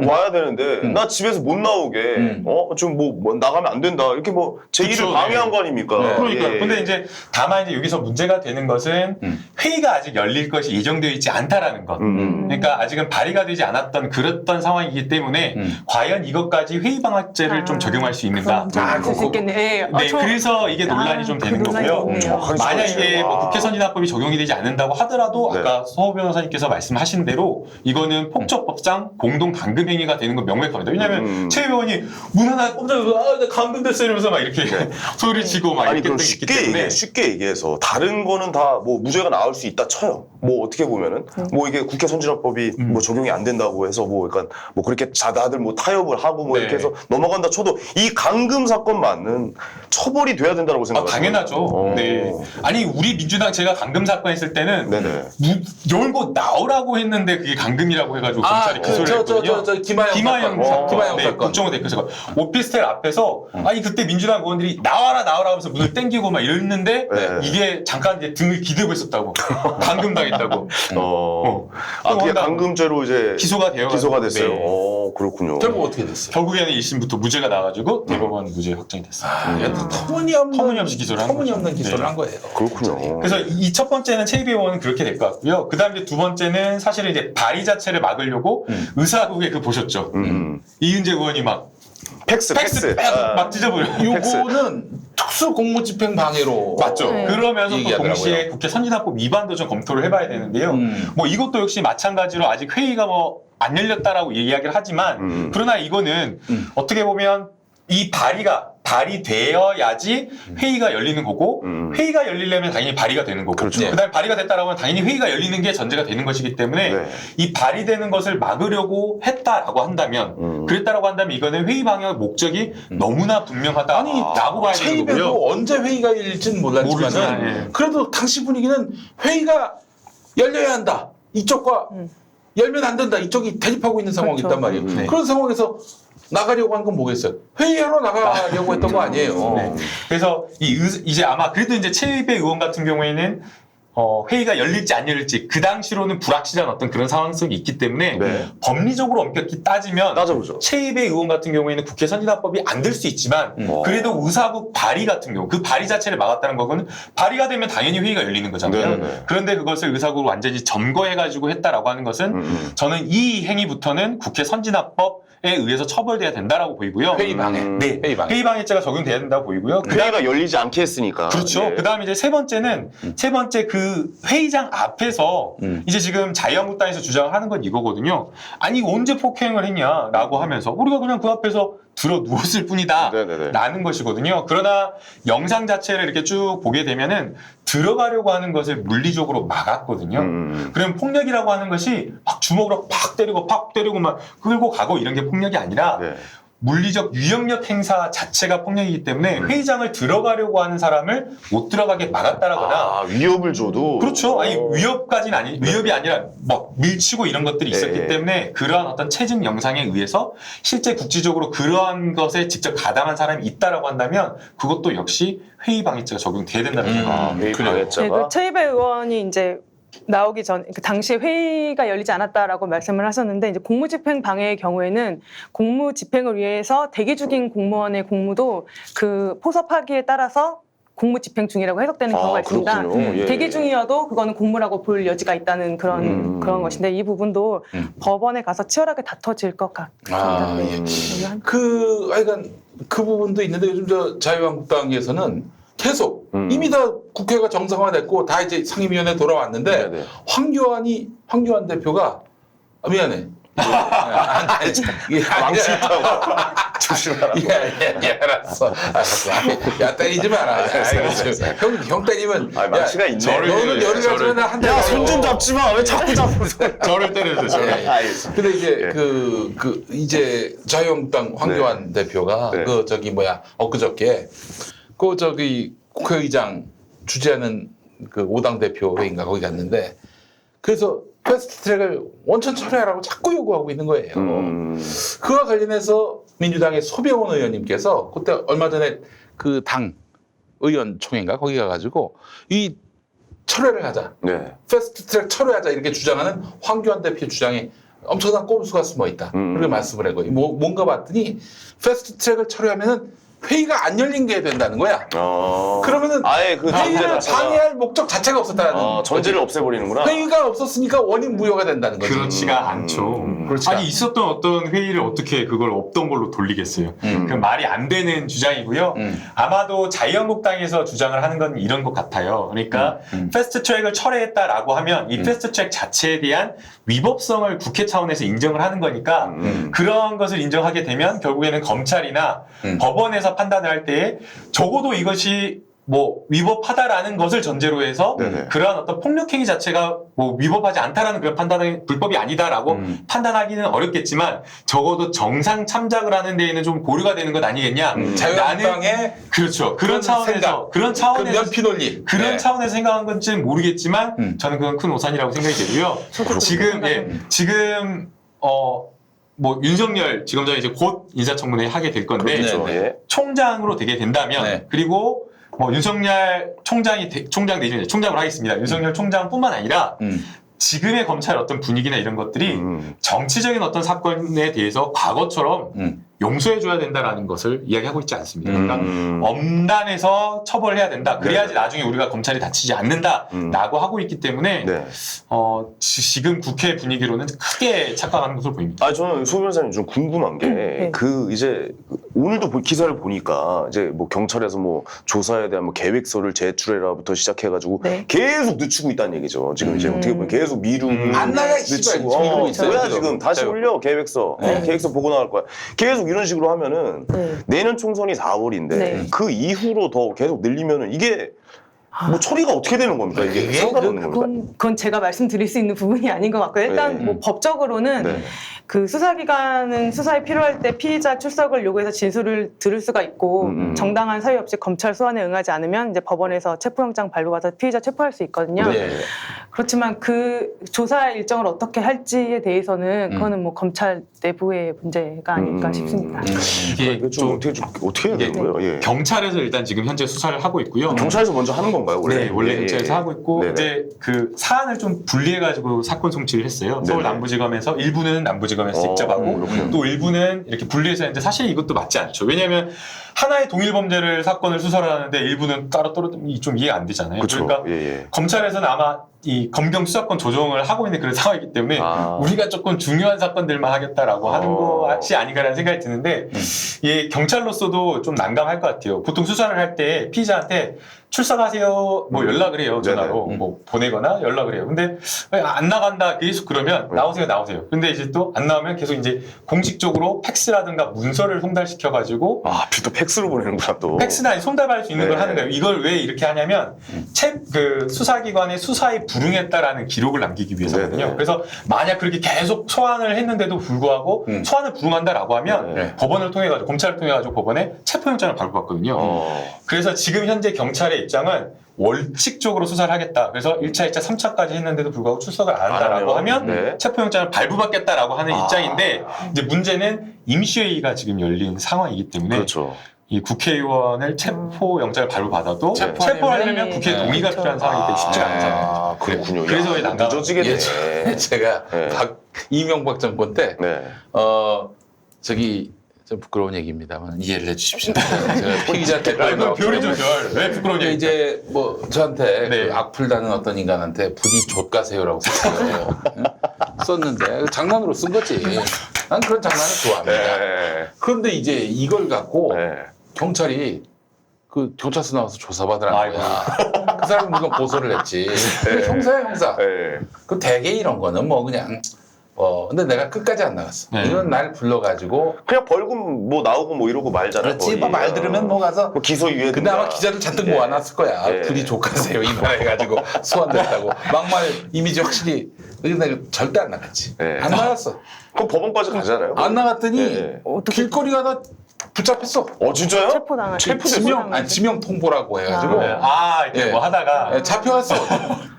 와야 되는데 나 집에서 못 나오게 좀 뭐 나가면 안 된다 이렇게 뭐 제 일을 그쵸, 방해한 네. 거 아닙니까? 그러니까요. 예. 근데 이제 다만 이제 여기서 문제가 되는 것은 회의가 아직 열릴 것이 예정되어 있지 않다라는 것. 그러니까 아직은 발의가 되지 않았던 그랬던 상황이기 때문에 과연 이것까지 회의 방해죄를 좀 적용할 수 있는가? 있을 수 있겠네. 네, 그래서 이게 논란이 좀 되는 거고요. 만약 이게 뭐 국회 선진화법이 적용이 되지 않는다고 하더라도 아까 서호 변호사님께서 말씀하신 대로 이거는 폭처법상 공동 감금 행위가 되는 건 명백합니다. 왜냐하면 최 의원이 문 하나 꼼짝이야, 나 감금됐어 이러면서 막 이렇게 소리치고 막 아니 이렇게 그럼 있기 때문에 쉽게 얘기해서 다른 거는 다 뭐 무죄가 나올 수 있다 쳐요. 뭐 어떻게 보면은 뭐 이게 국회 선진화법이 뭐 적용이 안 된다고 해서 뭐 약간 뭐 그렇게 다들 뭐 타협을 하고 뭐 이렇게 해서 넘어간다 쳐도 이 감금 사건만은 처벌이 돼야 된다고 생각해요. 당연하죠. 네. 아니 우리 민주당 제가 감금 사건 했을 때는 열고 나오라고 했는데 그게 감금이라고 해가지고 경찰이 기소를 했거든요. 김하영 사건. 국정원 대표가 오피스텔 앞에서 아니 그때 민주당 의원들이 나와라 하면서 문을 땡기고 막 이랬는데 이게 잠깐 이제 등을 기대고 있었다고 감금 당했다고. 그게 감금죄로 이제 기소가 됐어요. 네. 그렇군요. 결국 어떻게 됐어요? 결국에는 1심부터 무죄가 나가지고 대법원 무죄 확정이 됐어요. 터무니없는 기소를 한 거죠. 기소를 한 거예요. 그렇군요. 그래서 이 첫 번째는 체입의 의원은 그렇게 될 것 같고요. 그 다음에 두 번째는 사실은 이제 발의 자체를 막으려고 의사국에 그 보셨죠. 이은재 의원이 막 팩스 막 찢어버려. 요거는 특수 공무집행 방해로 맞죠. 그러면서 또 얘기하더라고요. 동시에 국회 선진화법 위반도 좀 검토를 해봐야 되는데요. 뭐 이것도 역시 마찬가지로 아직 회의가 뭐 안 열렸다라고 이야기를 하지만 그러나 이거는 어떻게 보면 이 발의되어야지 회의가 열리는 거고 회의가 열리려면 당연히 발의가 되는 거고 그다음에 발의가 됐다라고 하면 당연히 회의가 열리는 게 전제가 되는 것이기 때문에 이 발의되는 것을 막으려고 했다라고 한다면 그랬다라고 한다면 이거는 회의 방해 목적이 너무나 분명하다라고 봐야 되는 거고요. 체입에도 언제 회의가 열릴지는 몰랐지만 그래도 당시 분위기는 회의가 열려야 한다. 이쪽과 열면 안 된다. 이쪽이 대립하고 있는 상황이 있단 말이에요. 그런 상황에서 나가려고 하는 건 뭐겠어요? 회의하러 나가려고 했던 거 아니에요. 그래서 이제 아마 그래도 이제 체입의 의원 같은 경우에는 회의가 열릴지 안 열릴지 그 당시로는 불확실한 어떤 그런 상황성이 있기 때문에 법리적으로 엄격히 따지면 체입의 의원 같은 경우에는 국회 선진화법이 안 될 수 있지만 그래도 의사국 발의 같은 경우 그 발의 자체를 막았다는 거는 발의가 되면 당연히 회의가 열리는 거잖아요. 그런데 그것을 의사국을 완전히 점거해가지고 했다라고 하는 것은 저는 이 행위부터는 국회 선진화법 에 의해서 처벌돼야 된다라고 보이고요. 회의 방해. 회의 방해죄가 적용돼야 된다고 보이고요. 회의가 열리지 않게 했으니까. 그렇죠. 그다음에 이제 세 번째 그 회의장 앞에서 이제 지금 자유한국당에서 주장하는 건 이거거든요. 아니 언제 폭행을 했냐라고 하면서 우리가 그냥 그 앞에서 들어 누웠을 뿐이다 네네네. 라는 것이거든요. 그러나 영상 자체를 이렇게 쭉 보게 되면은 들어가려고 하는 것을 물리적으로 막았거든요. 그럼 폭력이라고 하는 것이 막 주먹으로 팍 때리고 막 끌고 가고 이런 게 폭력이 아니라 네. 물리적 유형력 행사 자체가 폭력이기 때문에 회의장을 들어가려고 하는 사람을 못 들어가게 막았다라거나 아, 위협을 줘도. 그렇죠. 아니 위협까지는 아니 위협이 아니라 막 밀치고 이런 것들이 있었기 예. 때문에 그러한 어떤 체증 영상에 의해서 실제 국지적으로 그러한 것에 직접 가담한 사람이 있다라고 한다면 그것도 역시 회의 방해죄가 적용돼야 된다는 생각합니다. 회의 그래요. 네, 방해자가. 그 최이배 의원이 이제 나오기 전, 그 당시에 회의가 열리지 않았다라고 말씀을 하셨는데, 이제 공무집행 방해의 경우에는 공무집행을 위해서 대기 중인 공무원의 공무도 그 포섭하기에 따라서 공무집행 중이라고 해석되는 경우가 있습니다. 그렇군요. 예. 대기 중이어도 그거는 공무라고 볼 여지가 있다는 그런 것인데, 이 부분도 법원에 가서 치열하게 다퉈질 것 같습니다. 아, 네. 그 하여간 그 부분도 있는데 요즘 저 자유한국당에서는 계속 이미 다 국회가 정상화됐고 다 이제 상임위원회 돌아왔는데 네네. 황교안 대표가 미안해. 망치 있다고. 조심하라. 야, 알았어. 야, 때리지 마라. 형 때리면. 아, 망치가 있네. 너는 열이 가지면 한 대. 야, 손 좀 잡지 마. 왜 자꾸 잡고. 저를 때려주세요. 저를. 알겠어. 근데 이제 예. 이제 자유한국당 황교안 대표가 네. 엊그저께 국회의장 주재하는 그 5당 대표 회의인가 거기 갔는데 그래서 패스트트랙을 원천 철회하라고 자꾸 요구하고 있는 거예요. 그와 관련해서 민주당의 소병원 의원님께서 그때 얼마 전에 그 당 의원총회인가 거기 가가지고 이 철회를 하자. 네. 패스트트랙 철회하자 이렇게 주장하는 황교안 대표 주장에 엄청난 꼼수가 숨어 있다. 그렇게 말씀을 하고 뭔가 봤더니 패스트트랙을 철회하면은 회의가 안 열린 게 된다는 거야. 그러면은 아예 그 전제 회의를 자체가. 방해할 목적 자체가 없었다는 전제를 없애버리는구나. 회의가 없었으니까 원인 무효가 된다는 거지. 그렇지가 않죠. 그렇지가 아니 있었던 어떤 회의를 어떻게 그걸 없던 걸로 돌리겠어요. 그 말이 안 되는 주장이고요. 아마도 자유한국당에서 주장을 하는 건 이런 것 같아요. 그러니까 패스트트랙을 철회했다라고 하면 이 패스트트랙 자체에 대한 위법성을 국회 차원에서 인정을 하는 거니까 그런 것을 인정하게 되면 결국에는 검찰이나 법원에서 판단을 할 때에 적어도 이것이 뭐 위법하다라는 것을 전제로 해서 네네. 그러한 어떤 폭력행위 자체가 뭐 위법하지 않다라는 그런 판단이 불법이 아니다라고 판단하기는 어렵겠지만 적어도 정상 참작을 하는 데에는 좀 고려가 되는 것 아니겠냐. 자유한국당의 그렇죠. 그런 차원에서 그 면피 논리 그런 차원에서 생각한 건지는 모르겠지만 저는 그건 큰 오산이라고 생각이 되고요. 지금 뭐 윤석열 지검장이 이제 곧 인사청문회 하게 될 건데 그렇죠. 예. 총장으로 되게 된다면 네. 그리고 뭐 윤석열 총장 내지는 총장을 하겠습니다. 윤석열 총장뿐만 아니라 지금의 검찰 어떤 분위기나 이런 것들이 정치적인 어떤 사건에 대해서 과거처럼 용서해줘야 된다라는 것을 이야기하고 있지 않습니다. 그러니까 엄단해서 처벌해야 된다. 그래야지 나중에 우리가 검찰이 다치지 않는다라고 하고 있기 때문에 네. 지금 국회 분위기로는 크게 착각하는 것으로 보입니다. 아, 저는 소 변호사님 좀 궁금한 게, 이제, 오늘도 기사를 보니까, 이제 뭐 경찰에서 뭐 조사에 대한 뭐 계획서를 제출해라부터 시작해가지고, 네. 계속 늦추고 있다는 얘기죠. 지금 이제 어떻게 보면 계속 미루고, 안 나가, 씨발. 늦추고, 미루고 있어요, 뭐야, 지금. 지금 다시 올려, 계획서. 계획서 보고 나갈 거야. 계속 이런 식으로 하면은, 내년 총선이 4월인데, 네. 그 이후로 더 계속 늘리면은, 이게, 뭐 처리가 어떻게 되는 겁니까? 이게 상관없는 겁니까? 그건 제가 말씀드릴 수 있는 부분이 아닌 것 같고요. 일단 네. 뭐 법적으로는 네. 그 수사기관은 수사에 필요할 때 피의자 출석을 요구해서 진술을 들을 수가 있고 정당한 사유 없이 검찰 소환에 응하지 않으면 이제 법원에서 체포영장 발부받아 피의자 체포할 수 있거든요. 네. 그렇지만 그 조사 일정을 어떻게 할지에 대해서는 그거는 뭐 검찰 내부의 문제가 아닐까 싶습니다. 이게 좀 어떻게 해야 되는 거예요? 예. 경찰에서 일단 지금 현재 수사를 하고 있고요. 경찰에서 먼저 하는 건가요? 원래? 네, 원래 예, 경찰에서 예. 하고 있고 네네. 이제 그 사안을 좀 분리해가지고 사건 송치를 했어요. 서울 네네. 남부지검에서 일부는 남부지검에서 직접 하고 그렇군요. 또 일부는 이렇게 분리해서 했는데 사실 이것도 맞지 않죠. 왜냐하면 하나의 동일 범죄를 사건을 수사를 하는데 일부는 따로 좀 이해가 안 되잖아요. 그쵸. 그러니까 예. 검찰에서는 아마 이 검경 수사권 조정을 하고 있는 그런 상황이기 때문에 우리가 조금 중요한 사건들만 하겠다라고 하는 것이 아닌가라는 생각이 드는데 이 경찰로서도 좀 난감할 것 같아요. 보통 수사를 할 때 피의자한테 출석하세요. 뭐 연락을 해요. 전화로. 네네. 뭐 보내거나 연락을 해요. 근데 안 나간다. 계속 그러면 나오세요. 근데 이제 또 안 나오면 계속 이제 공식적으로 팩스라든가 문서를 송달시켜가지고 또 팩스로 보내는구나 또. 팩스나 송달할 수 있는 걸 네. 하는 거예요. 이걸 왜 이렇게 하냐면 그 수사기관의 수사에 불응했다라는 기록을 남기기 위해서거든요. 네네. 그래서 만약 그렇게 계속 소환을 했는데도 불구하고 소환을 불응한다라고 하면 네. 법원을 통해 가지고 검찰을 통해 가지고 법원에 체포영장을 발부받거든요. 그래서 지금 현재 경찰의 입장은 원칙적으로 수사를 하겠다. 그래서 1차, 2차, 3차까지 했는데도 불구하고 출석을 안 한다라고 하면 네. 체포영장을 발부받겠다라고 하는 입장인데 이제 문제는 임시회의가 지금 열린 상황이기 때문에 그렇죠. 이 국회의원을 체포영장을 발부받아도 체포하려면- 체포하려면 국회 네. 동의가 그렇죠. 필요한 상황이기 때문에 쉽지가 않잖아요. 그렇군요. 그래서 야, 왜 난감한 늦어지겠네. 예전에 제가 네. 이명박 정권 때 네. 저기 좀 부끄러운 얘기입니다만 이해를 해주십시오. 제가 피의자 야, 대표로 이거 별이죠, 별. 왜 부끄러운 근데 얘기? 이제 뭐 저한테 네. 그 악플다는 어떤 인간한테 부디 족가세요라고 썼어요. 썼는데 장난으로 쓴 거지. 난 그런 장난을 좋아합니다. 네. 그런데 이제 이걸 갖고 네. 경찰이 그 경찰서 나와서 조사받으라는 아이고. 거야. 그 사람은 물론 고소를 했지. 근데 형사야 형사. 네. 그 대개 이런 거는 뭐 그냥 근데 내가 끝까지 안 나갔어. 네. 이건 날 불러가지고 그냥 벌금 뭐 나오고 뭐 이러고 말잖아요. 그렇지 거의. 뭐 말 들으면 뭐 가서 뭐 기소유예. 근데 아마 기자들 잔뜩 모아놨을 거야. 네. 부디 족하세요 이 말 해가지고 소환됐다고 막말 이미지 확실히. 근데 절대 안 나갔지. 네. 안 나갔어. 그럼 법원까지 가잖아요. 안 나갔더니 네. 길거리 가다 붙잡혔어. 진짜요? 체포당한. 지명 통보라고 해가지고 네. 이렇게 예. 뭐 하다가 잡혀갔어.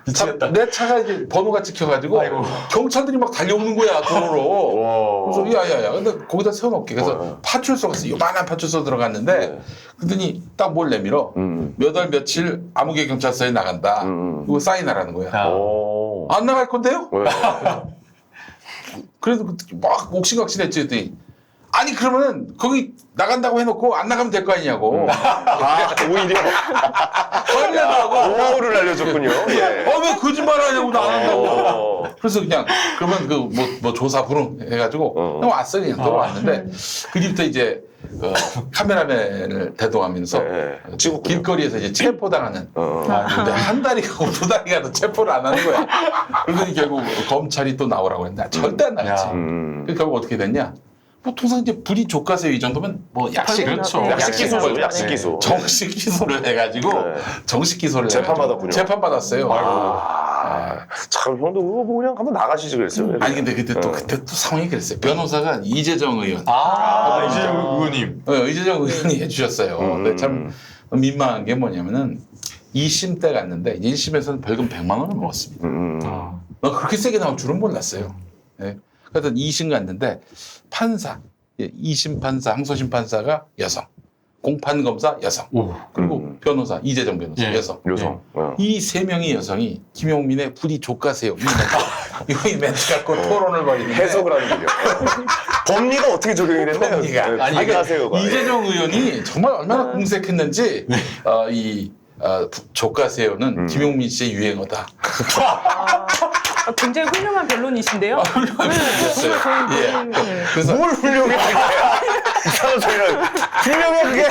미치겠다. 내 차가 이제 번호가 찍혀가지고 아이고. 경찰들이 막 달려오는 거야 도로로. 와. 그래서 야야야, 근데 거기다 세워놓게. 그래서 파출소 갔어. 요만한 파출소 들어갔는데 네. 그랬더니 딱 뭘 내밀어. 몇 월 며칠 아무개 경찰서에 나간다. 그거 사인하라는 거야. 아. 오. 안 나갈 건데요? 왜? 그래도 막 옥신각신했지. 했더니 아니 그러면은 거기 나간다고 해놓고 안 나가면 될 거 아니냐고. 오히려 화내다고. 오를 알려줬군요. 예. 왜 거짓말하냐고 나 안 한다고. 어. 그래서 그냥 그러면 그 뭐 조사 불응 해가지고 그냥 왔어 그냥 들어왔는데 그 뒤부터 이제 카메라맨을 대동하면서 네. 찍었군요. 길거리에서 이제 체포당하는. 근데 한 달이 가고 두 달이 가도 체포를 안 하는 거야. 그러더니 결국 검찰이 또 나오라고 했는데 절대 안 나갔지. 야. 그 결국 어떻게 됐냐? 뭐 통상 이제 불이 족가세요 이 정도면 뭐 약식 그렇죠. 약식 기소죠. 네. 약식 기소. 정식 기소를 해가지고 네. 정식 기소를 재판 해가지고 받았군요. 재판 받았어요. 참 형도 그거 뭐 그냥 한번 나가시지 그랬어요. 아니 근데 그때 또 상황이 그랬어요. 변호사가 이재정 의원. 이제 의원님. 이재정 의원이 해주셨어요. 근데 참 민망한 게 뭐냐면은 2심 때 갔는데 1심에서는 벌금 100만 원을 먹었습니다. 나 그렇게 세게 나올 줄은 몰랐어요. 네. 그래서 2심 갔는데 판사, 2심 판사, 항소심 판사가 여성, 공판 검사 여성, 그리고 변호사 이재정 변호사 예. 여성. 여성. 이 세 명의 여성이 김용민의 부디 족가세요. 이 멘트 갖고 토론을 벌이는데 해석을 하는군요. 법리가 어떻게 적용이 됐나요? 법리가. 네, 아니, 그러니까 하세요가. 이재정 의원이 정말 얼마나 공색했는지 이 족가세요는 김용민 씨의 유행어다. 굉장히 훌륭한 변론이신데요. 훌륭했어요. 정말 저희 예. 네. 그래서 뭘 훌륭해 그게? 이상한 소리를 훌륭해 그게?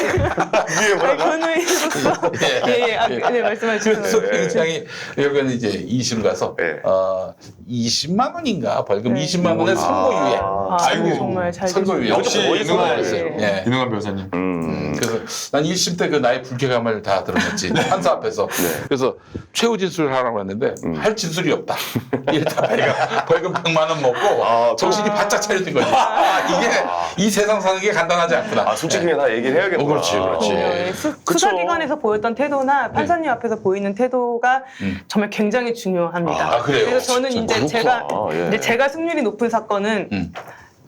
이게 뭐라고? 변호인으로서 네, 말씀해 그래서 주세요. 굉장히 여기는 이제 2심 가서 네. 20만 원인가 벌금 네. 20만 원의 선고유예. 아이고, 정말 잘 선고유예. 역시 거의 유능한 선거였어요. 예. 유능한 변호사님. 그래서 난 1심 때 그 나의 불쾌감을 다 드러냈지. 판사 앞에서. 그래서 최후 진술을 하라고 했는데 할 진술이 없다. 이랬다 내가 벌금 100만 원 먹고 정신이 바짝 차려진 거지. 이게 이 세상 사는 게 간단하지 않구나. 솔직히 그냥 다 얘기를 해야겠구나. 그렇지, 그렇지. 네, 수사기관에서 보였던 태도나 판사님 앞에서 보이는 태도가 정말 굉장히 중요합니다. 그래요? 그래서 저는 이제 그렇구나. 제가 예. 이제 제가 승률이 높은 사건은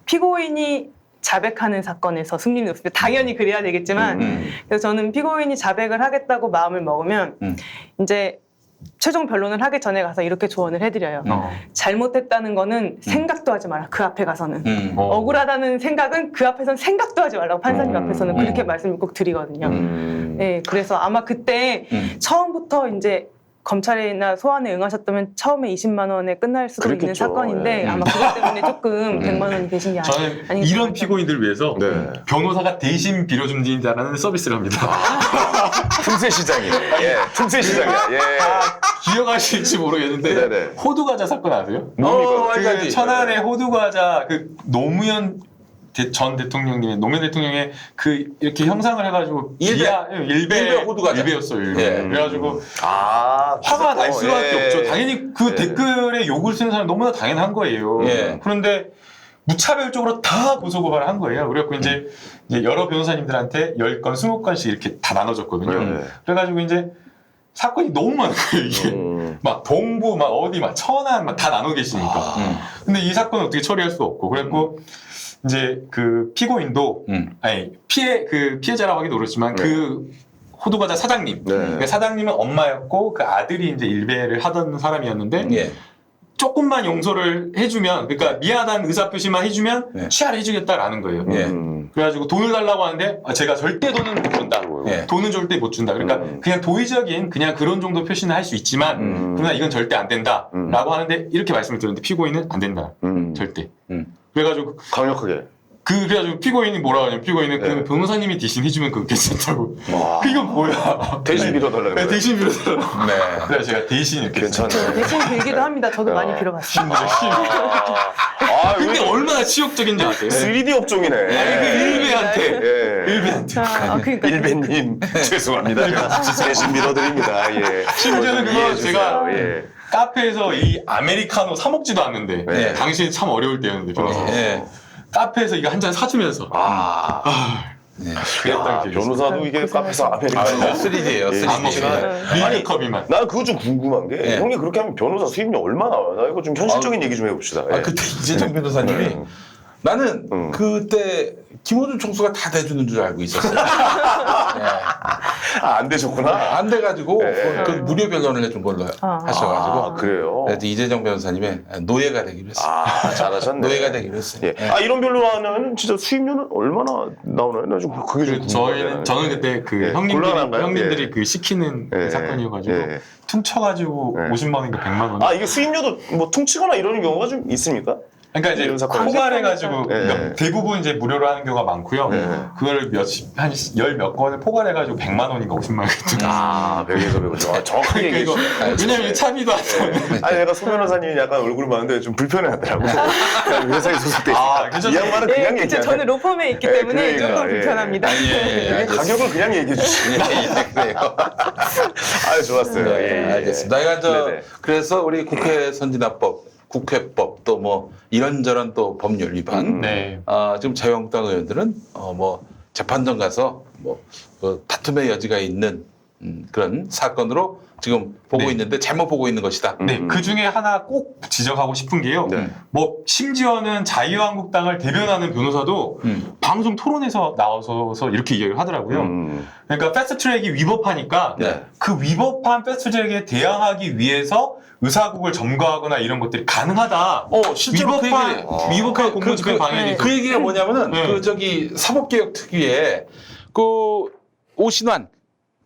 피고인이 자백하는 사건에서 승률이 높습니다. 당연히 그래야 되겠지만 그래서 저는 피고인이 자백을 하겠다고 마음을 먹으면 이제 최종 변론을 하기 전에 가서 이렇게 조언을 해드려요. 잘못했다는 거는 생각도 하지 마라. 그 앞에 가서는. 억울하다는 생각은 그 앞에서는 생각도 하지 말라고 판사님 앞에서는 그렇게 말씀을 꼭 드리거든요. 네, 그래서 아마 그때 처음부터 이제 검찰이나 소환에 응하셨다면 처음에 20만 원에 끝날 수도 있는 그렇겠죠. 사건인데 예. 아마 그것 때문에 조금 100만 원이 되신 게 저는 아닌가 이런 생각합니다. 피고인들을 위해서 네. 변호사가 대신 빌어준다라는 서비스를 합니다. 틈새 시장이네. 예, 틈새 시장이야. 예. 기억하실지 모르겠는데 네네. 호두과자 사건 아세요? 뭡니까? 그 알지. 천안의 호두과자 그 노무현 전 대통령님의 노무현 대통령의 그 이렇게 형상을 해가지고 일배 호두과자. 일배였어요. 일배. 예. 그래가지고 그거, 화가 날 수밖에 예. 없죠. 당연히 그 예. 댓글에 욕을 쓰는 사람 너무나 당연한 거예요. 예. 그런데 무차별적으로 다 고소고발을 한 거예요. 그래갖고 이제 여러 변호사님들한테 10건, 20건씩 이렇게 다 나눠줬거든요. 네. 그래가지고 이제 사건이 너무 많은 거예요, 이게. 막 동부, 막 어디, 막 천안, 막 다 나눠 계시니까. 근데 이 사건은 어떻게 처리할 수가 없고. 그래갖고 이제 그 피고인도, 아니, 피해자라고 하기도 그렇지만 네. 그 호두과자 사장님. 네. 그러니까 사장님은 엄마였고 그 아들이 이제 일배를 하던 사람이었는데 예. 조금만 용서를 해주면, 그러니까 미안하다는 의사표시만 해주면 네. 취하를 해주겠다라는 거예요. 예. 그래가지고 돈을 달라고 하는데 제가 절대 돈은 못 준다. 예. 돈은 절대 못 준다. 그러니까 그냥 도의적인 그냥 그런 정도 표시는 할 수 있지만 그러나 이건 절대 안 된다라고 하는데 이렇게 말씀을 드렸는데 피고인은 안 된다. 절대. 그래가지고 강력하게. 그래가지고 피고인이 뭐라 하냐면 피고인은 네. 그 변호사님이 대신 해주면 그거 괜찮다고. 와. 이건 뭐야? 대신 빌어달라는 네, 거예요. 대신 빌어달라고. 네. 그래서 제가 대신 이렇게 괜찮네. 대신 빌기도 합니다. 저도 많이 야. 빌어봤습니다. 아, 근데 얼마나 치욕적인지 아세요? 3D 업종이네. 아니 그 일배한테 예. 일배한테 그러니까 일배님 죄송합니다. 대신 빌어드립니다. 예. 심지어는 그거 이해해 주세요. 제가 예. 카페에서 이 아메리카노 사 먹지도 않는데 네. 당신이 참 어려울 때였는데 변호사 예. 카페에서 이거 한 잔 사주면서 네. 그랬던 야, 기억이 있어요. 변호사도 이게 카페에서 아메리카노. 3D예요. 예. 안 3D. 먹지만 리드컵이만. 난 그거 좀 궁금한 게 예. 형이 그렇게 하면 변호사 수입료 얼마 나와요? 나 이거 좀 현실적인 얘기 좀 해봅시다. 예. 아, 그때 이재정 변호사님이 나는 그때 김호준 총수가 다 대주는 줄 알고 있었어요. 예. 안 되셨구나. 안 돼가지고 예. 그 무료 변론을 해준 걸로 하셔가지고 아, 그래요. 그래서 이재정 변호사님의 노예가 되기로 했어요. 아, 잘하셨네. 노예가 되기로 했어요. 예. 예. 아, 이런 변호사는 진짜 수입료는 얼마나 나오나요? 나 좀 그게 좀 궁금하네. 저는 그때 그 예. 곤란한가요? 형님들이 예. 그 시키는 예. 그 사건이어가지고 예. 퉁쳐가지고 예. 50만 원인가 100만 원. 아, 이게 수입료도 뭐 퉁치거나 이러는 경우가 좀 있습니까? 그러니까 이제 이런 사건. 포괄해가지고 예. 그러니까 대부분 이제 무료로 하는 경우가 많고요. 예. 그걸 한 열 몇 건을 포괄해가지고 100만 원인가 50만 원인가. 아, 벽에서 배우죠. 정확하게 그러니까 이거 얘기해 주시네. 왜냐면 차비도 안 돼. 아니, 내가 소 변호사님이 약간 얼굴을 봤는데 좀 불편해 하더라고. 회사에 소속돼 아, 있으니까. 괜찮아요. 이 양반은 예, 그냥 그쵸. 얘기하네. 저는 로펌에 있기 예, 때문에 그러니까, 조금 예. 불편합니다. 예, 가격을 그냥 얘기해 주시네. 그래요. 아, 좋았어요. 네, 예, 예. 알겠습니다. 내가 네네. 그래서 우리 국회 선진화법, 국회법 또 뭐 이런저런 또 법률 위반. 네. 지금 자유한국당 의원들은 뭐 재판정 가서 뭐 다툼의 여지가 있는 그런 사건으로 지금 보고 네. 있는데 잘못 보고 있는 것이다. 네, 그 중에 하나 꼭 지적하고 싶은 게요. 네. 뭐 심지어는 자유한국당을 대변하는 변호사도 방송 토론에서 나와서 이렇게 이야기를 하더라고요. 그러니까 패스트트랙이 위법하니까 네. 그 위법한 패스트트랙에 대항하기 위해서 의사국을 점거하거나 이런 것들이 가능하다. 실제로 위법한 공무집행 방해에 대해서. 그 얘기가 뭐냐면은 네. 그 저기 사법개혁 특위에 그 오신환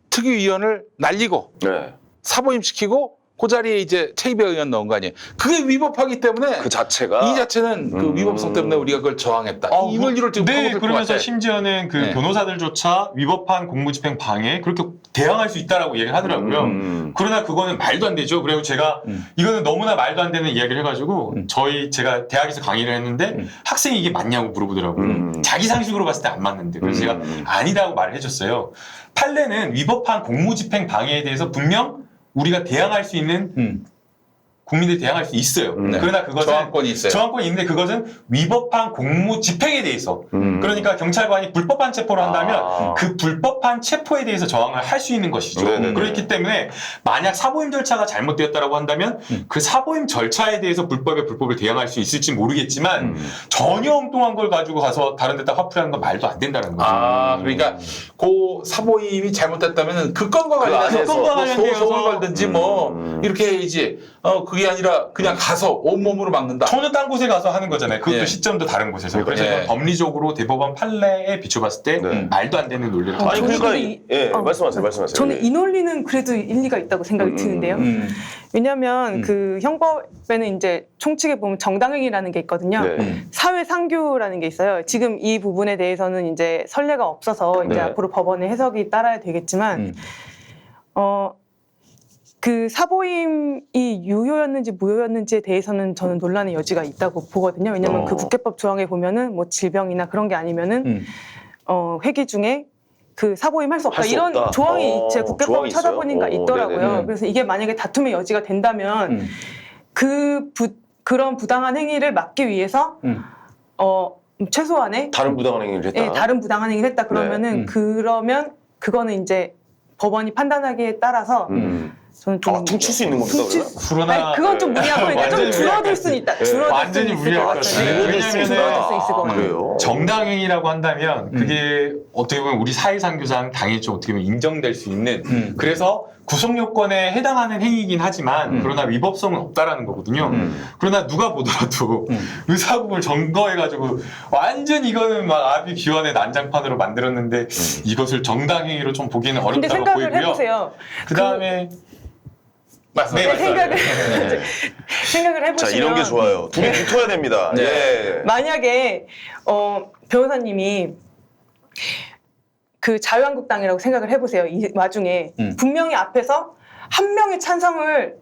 특위위원을 날리고 네. 사보임시키고 그 자리에 이제 최이배 의원 넣은 거 아니에요. 그게 위법하기 때문에 그 자체가 이 자체는 그 위법성 때문에 우리가 그걸 저항했다. 이 논리를 지금 네, 파고들 것 그러면서 같아요. 심지어는 그 네. 변호사들조차 위법한 공무집행 방해 그렇게 대항할 수 있다라고 얘기를 하더라고요. 그러나 그거는 말도 안 되죠. 그리고 제가 이거는 너무나 말도 안 되는 이야기를 해가지고 제가 대학에서 강의를 했는데 학생이 이게 맞냐고 물어보더라고요. 자기 상식으로 봤을 때 안 맞는데 그래서 제가 아니다고 말을 해줬어요. 판례는 위법한 공무집행 방해에 대해서 분명 우리가 대항할 수 있는 국민들이 대항할 수 있어요. 네. 그러나 그것은 저항권이 있어요. 저항권이 있는데 그것은 위법한 공무 집행에 대해서 그러니까 경찰관이 불법한 체포를 한다면 그 불법한 체포에 대해서 저항을 할 수 있는 것이죠. 네네네. 그렇기 때문에 만약 사보임 절차가 잘못되었다라고 한다면 그 사보임 절차에 대해서 불법을 대항할 수 있을지 모르겠지만 전혀 엉뚱한 걸 가지고 가서 다른 데다 화풀이하는 건 말도 안 된다는 거죠. 그러니까 그 사보임이 잘못됐다면 그 건과 관련해서 안에서. 뭐 관련되어서. 소송을 걸든지 뭐 이렇게 해야지. 그게 아니라 그냥 가서 온몸으로 막는다. 전혀 딴 곳에 가서 하는 거잖아요. 그것도 예. 시점도 다른 곳에서. 그래서 예. 이건 법리적으로 대법원 판례에 비춰봤을 때 네. 말도 안 되는 논리를 아니 저는 그러니까 근데 말씀하세요. 저는 이 논리는 그래도 일리가 있다고 생각이 드는데요. 왜냐하면 그 형법에는 이제 총칙에 보면 정당행위라는 게 있거든요. 네. 사회 상규라는 게 있어요. 지금 이 부분에 대해서는 이제 선례가 없어서 이제 네. 앞으로 법원의 해석이 따라야 되겠지만, 그 사보임이 유효였는지 무효였는지에 대해서는 저는 논란의 여지가 있다고 보거든요. 왜냐하면 그 국회법 조항에 보면은 뭐 질병이나 그런 게 아니면은 회기 중에 그 사보임 할 수 없다 할수 이런 없다. 조항이 제 국회법을 조항이 찾아보니까 있어요? 있더라고요. 네네네. 그래서 이게 만약에 다툼의 여지가 된다면 그런 부당한 행위를 막기 위해서 최소한의 다른 부당한 행위를 했다. 다른 부당한 행위를 했다 그러면은 그러면 그거는 이제 법원이 판단하기에 따라서 저는 좀 퉁칠 수 있는 겁니까 그러면? 아니, 그건 좀 무리한 거니까 좀 완전히 줄어들 수는 있다. 줄어들 완전히 수는 있을 무리할 것 것 같아요. 같아요. 줄어들 수 왜냐면은 있다. 수 있을 것 같아요. 그래요? 정당행위라고 한다면 그게 어떻게 보면 우리 사회상규상 당연히 좀 어떻게 보면 인정될 수 있는 그래서 구속 요건에 해당하는 행위이긴 하지만 그러나 위법성은 없다라는 거거든요. 그러나 누가 보더라도 의사국을 점거해가지고 완전 이거는 막 아비규환의 난장판으로 만들었는데 이것을 정당행위로 좀 보기는 근데 어렵다고 생각을 보이고요. 해보세요. 그 다음에 말씀하세요. 생각을 해보시면 자 이런 게 좋아요. 둘이 붙어야 됩니다. 네. 예. 만약에 변호사님이 그 자유한국당이라고 생각을 해보세요. 이 와중에 분명히 앞에서 한 명의 찬성을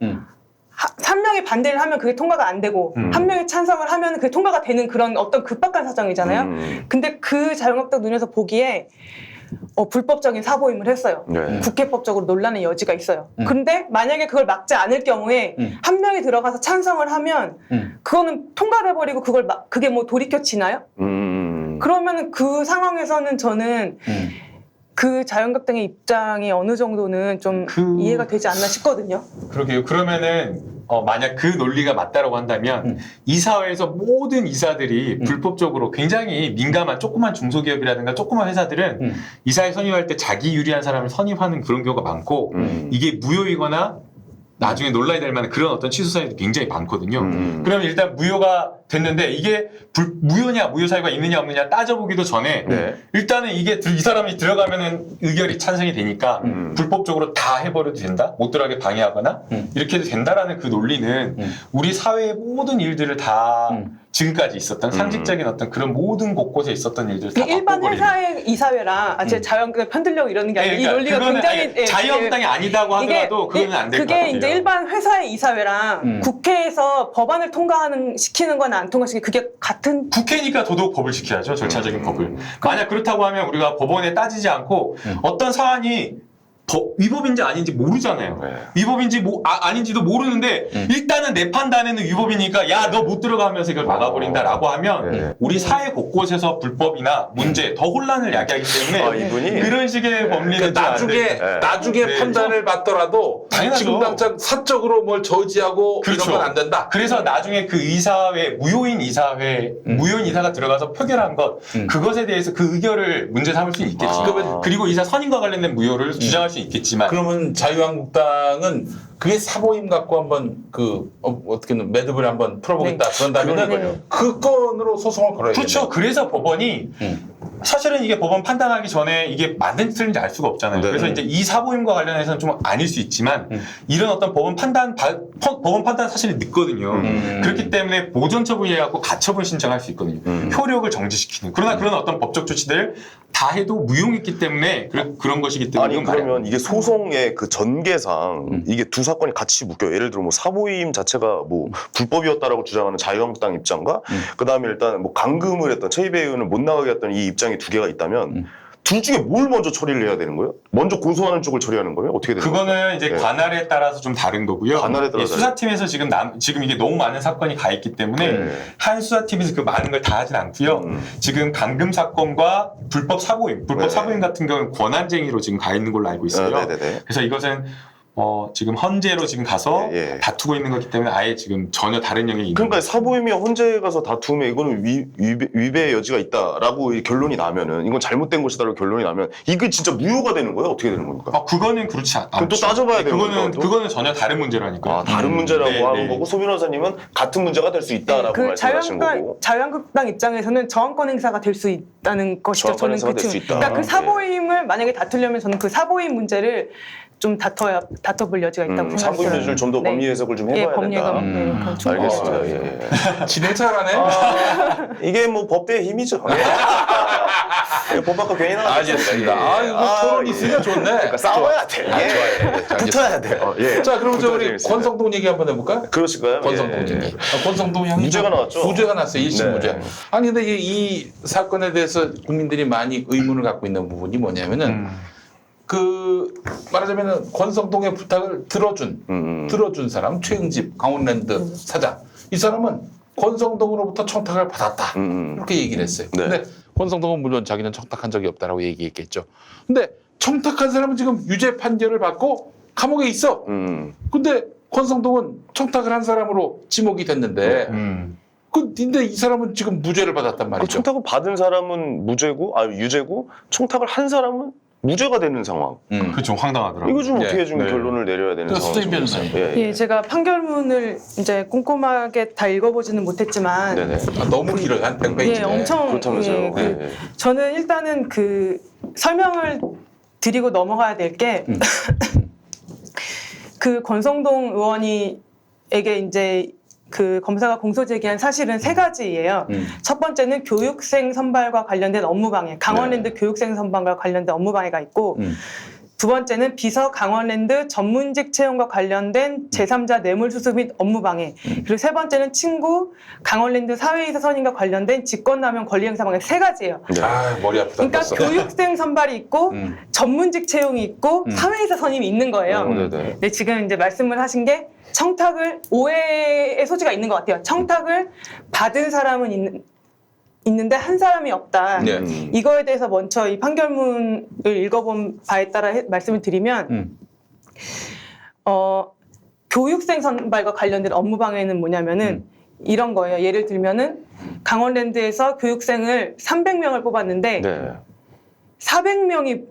한 명이 반대를 하면 그게 통과가 안 되고 한 명이 찬성을 하면 그게 통과가 되는 그런 어떤 급박한 사정이잖아요. 근데 그 자유한국당 눈에서 보기에 불법적인 사보임을 했어요. 네. 국회법적으로 논란의 여지가 있어요. 그런데 만약에 그걸 막지 않을 경우에 한 명이 들어가서 찬성을 하면 그거는 통과돼버리고 그게 뭐 돌이켜지나요? 그러면 그 상황에서는 저는 그 자유한국당의 입장이 어느 정도는 좀 이해가 되지 않나 싶거든요. 그러게요. 그러면은 만약 그 논리가 맞다라고 한다면 이 사회에서 모든 이사들이 불법적으로 굉장히 민감한 조그만 중소기업이라든가 조그만 회사들은 이사에 선임할 때 자기 유리한 사람을 선임하는 그런 경우가 많고 이게 무효이거나 나중에 논란이 될 만한 그런 어떤 취소 사유도 굉장히 많거든요. 그러면 일단 무효가 됐는데 이게 무효냐 무효 사유가 있느냐 없느냐 따져보기도 전에 일단은 이게 이 사람이 들어가면은 의결이 찬성이 되니까 불법적으로 다 해버려도 된다? 못 들어가게 방해하거나 이렇게 해도 된다라는 그 논리는 우리 사회의 모든 일들을 다 지금까지 있었던 상식적인 어떤 그런 모든 곳곳에 있었던 일들을 다 일반 바꿔버리는. 회사의 이사회랑 제 자유한국당 편들려고 이러는 게 아니라 이 논리가 그거는 굉장히 자유한국당이 아니다고 하더라도 그거는 안 될 것 같아요. 그게 이제 일반 회사의 이사회랑 국회에서 법안을 시키는 건 안 통과시키는 그게 같은 국회니까 도덕법을 지켜야죠. 절차적인 법을. 만약 그렇다고 하면 우리가 법원에 따지지 않고 어떤 사안이 위법인지 아닌지 모르잖아요. 위법인지 아닌지도 모르는데 일단은 내 판단에는 위법이니까 야 너 못 들어가면서 이걸 막아버린다라고 하면 우리 사회 곳곳에서 불법이나 문제 더 혼란을 야기하기 때문에 이분이 그런 식의 법리는 좀 안 되죠. 나중에 네. 판단을 받더라도 당연하죠. 지금 당장 사적으로 뭘 저지하고 그렇죠. 이런 건 안 된다. 그래서 나중에 그 이사회 무효인 이사가 들어가서 표결한 것 그것에 대해서 그 의결을 문제 삼을 수는 있겠지. 그리고 이사 선임과 관련된 무효를 주장할 수 있겠지만 그러면 자유한국당은 그게 사보임 갖고 한번 어떻게든 매듭을 한번 풀어보겠다. 그런다면은 그 건으로 소송을 걸어야 돼요. 그렇죠. 그래서 법원이 사실은 이게 법원 판단하기 전에 이게 맞는지 틀린지 알 수가 없잖아요. 그래서 이제 이 사보임과 관련해서는 좀 아닐 수 있지만 이런 어떤 법원 판단 사실이 늦거든요. 그렇기 때문에 보존 처분이라고 가처분 신청할 수 있거든요. 효력을 정지시키는. 그러나 그런 어떤 법적 조치들 다 해도 무용했기 때문에 그런 것이기 때문에. 아니 그러면 이게 소송의 그 전개상 이게 두 사건이 같이 묶여요. 예를 들어 뭐 사보임 자체가 뭐 불법이었다라고 주장하는 자유한국당 입장과 그다음에 일단 뭐 감금을 했던 최이배 의원을 못 나가게 했던 이 입장이 두 개가 있다면 둘 중에 뭘 먼저 처리를 해야 되는 거예요? 먼저 고소하는 쪽을 처리하는 거예요? 어떻게 되는 거예요? 그거는 이제 관할에 따라서 좀 다른 거고요. 관할에 따라서 수사팀에서 지금 이게 너무 많은 사건이 가 있기 때문에 한 수사팀에서 그 많은 걸 다 하진 않고요. 지금 감금 사건과 불법 사보임 같은 경우는 권한쟁의로 지금 가 있는 걸로 알고 있어요. 그래서 이것은 지금 헌재로 지금 가서 예. 다투고 있는 거기 때문에 아예 지금 전혀 다른 영역이 있는 그러니까 거죠. 사보임이 헌재에 가서 다투면 이거는 위배의 여지가 있다라고 이 결론이 나면은 이건 잘못된 것이다라고 결론이 나면 이게 진짜 무효가 되는 거예요? 어떻게 되는 겁니까? 그거는 그렇지 않죠. 그럼 또 따져봐야 돼요, 그건 또? 그거는 전혀 다른 문제라니까요. 아, 다른 문제라고 네, 하는 네. 거고 소 변호사님은 같은 문제가 될 수 있다라고 그 말씀하신 거고. 자유한국당 입장에서는 저항권 행사가 될 수 있다는 것이죠. 저항권 행사가 그 될수 측면. 있다. 그러니까 그 네. 사보임을 만약에 다투려면 저는 그 사보임 문제를 좀 다퉈볼 여지가 있다고 생각해요. 사보임 여지를 좀 더 네. 법리 해석을 좀 예, 해봐야 법리 된다. 해석. 네, 그건 충분히 알겠습니다. 있죠. 예, 예. 진행 잘하네. 이게 뭐 법대의 힘이죠. 법학과 괜히 나왔 알겠습니다. 아, 이거 토론 있으면 좋네. 그러니까 싸워야 돼. 좋아요. 예, 붙어야 돼. 예. 자, 그럼 붙어야 우리 되겠습니다. 권성동 얘기 한번 해볼까? 그러실까요? 권성동 예, 예. 얘기. 권성동 형이 무죄가 나왔죠? 무죄가 났어요. 1심 네. 무죄. 아니 근데 이 사건에 대해서 국민들이 많이 의문을 갖고 있는 부분이 뭐냐면은 그 말하자면은 권성동의 부탁을 들어준 사람 최응집 강원랜드 사장 이 사람은 권성동으로부터 청탁을 받았다 이렇게 얘기를 했어요. 네. 근데 권성동은 물론 자기는 청탁한 적이 없다라고 얘기했겠죠. 근데 청탁한 사람은 지금 유죄 판결을 받고 감옥에 있어. 근데 권성동은 청탁을 한 사람으로 지목이 됐는데 근데 이 사람은 지금 무죄를 받았단 그 말이죠. 청탁을 받은 사람은 유죄고 청탁을 한 사람은 무죄가 되는 상황. 그게 좀 황당하더라고요. 이거 좀 네. 어떻게 좀 네. 결론을 내려야 되는 그러니까 상황이죠. 수재인 변호사님. 예, 제가 판결문을 이제 꼼꼼하게 다 읽어보지는 못했지만 네네. 아, 너무 길어요. 한 100페이지. 예, 엄청 그렇다면서요. 예, 예, 예. 저는 일단은 그 설명을 드리고 넘어가야 될 게 그 권성동 의원이에게 이제 그 검사가 공소 제기한 사실은 세 가지예요. 첫 번째는 교육생 선발과 관련된 업무방해, 강원랜드 교육생 선발과 관련된 업무방해가 있고 두 번째는 비서 강원랜드 전문직 채용과 관련된 제3자 뇌물수수 및 업무방해. 그리고 세 번째는 친구 강원랜드 사회이사 선임과 관련된 직권남용 권리행사방해 세 가지예요. 네. 아, 머리 아프다. 그러니까 벌써. 교육생 선발이 있고 전문직 채용이 있고 사회이사 선임이 있는 거예요. 네네. 근데 지금 이제 말씀을 하신 게 청탁을 오해의 소지가 있는 것 같아요. 청탁을 받은 사람은 있는데 한 사람이 없다. 네. 이거에 대해서 먼저 이 판결문을 읽어본 바에 따라 말씀을 드리면 교육생 선발과 관련된 업무방해는 뭐냐면은 이런 거예요. 예를 들면은 강원랜드에서 교육생을 300명을 뽑았는데 네. 400명이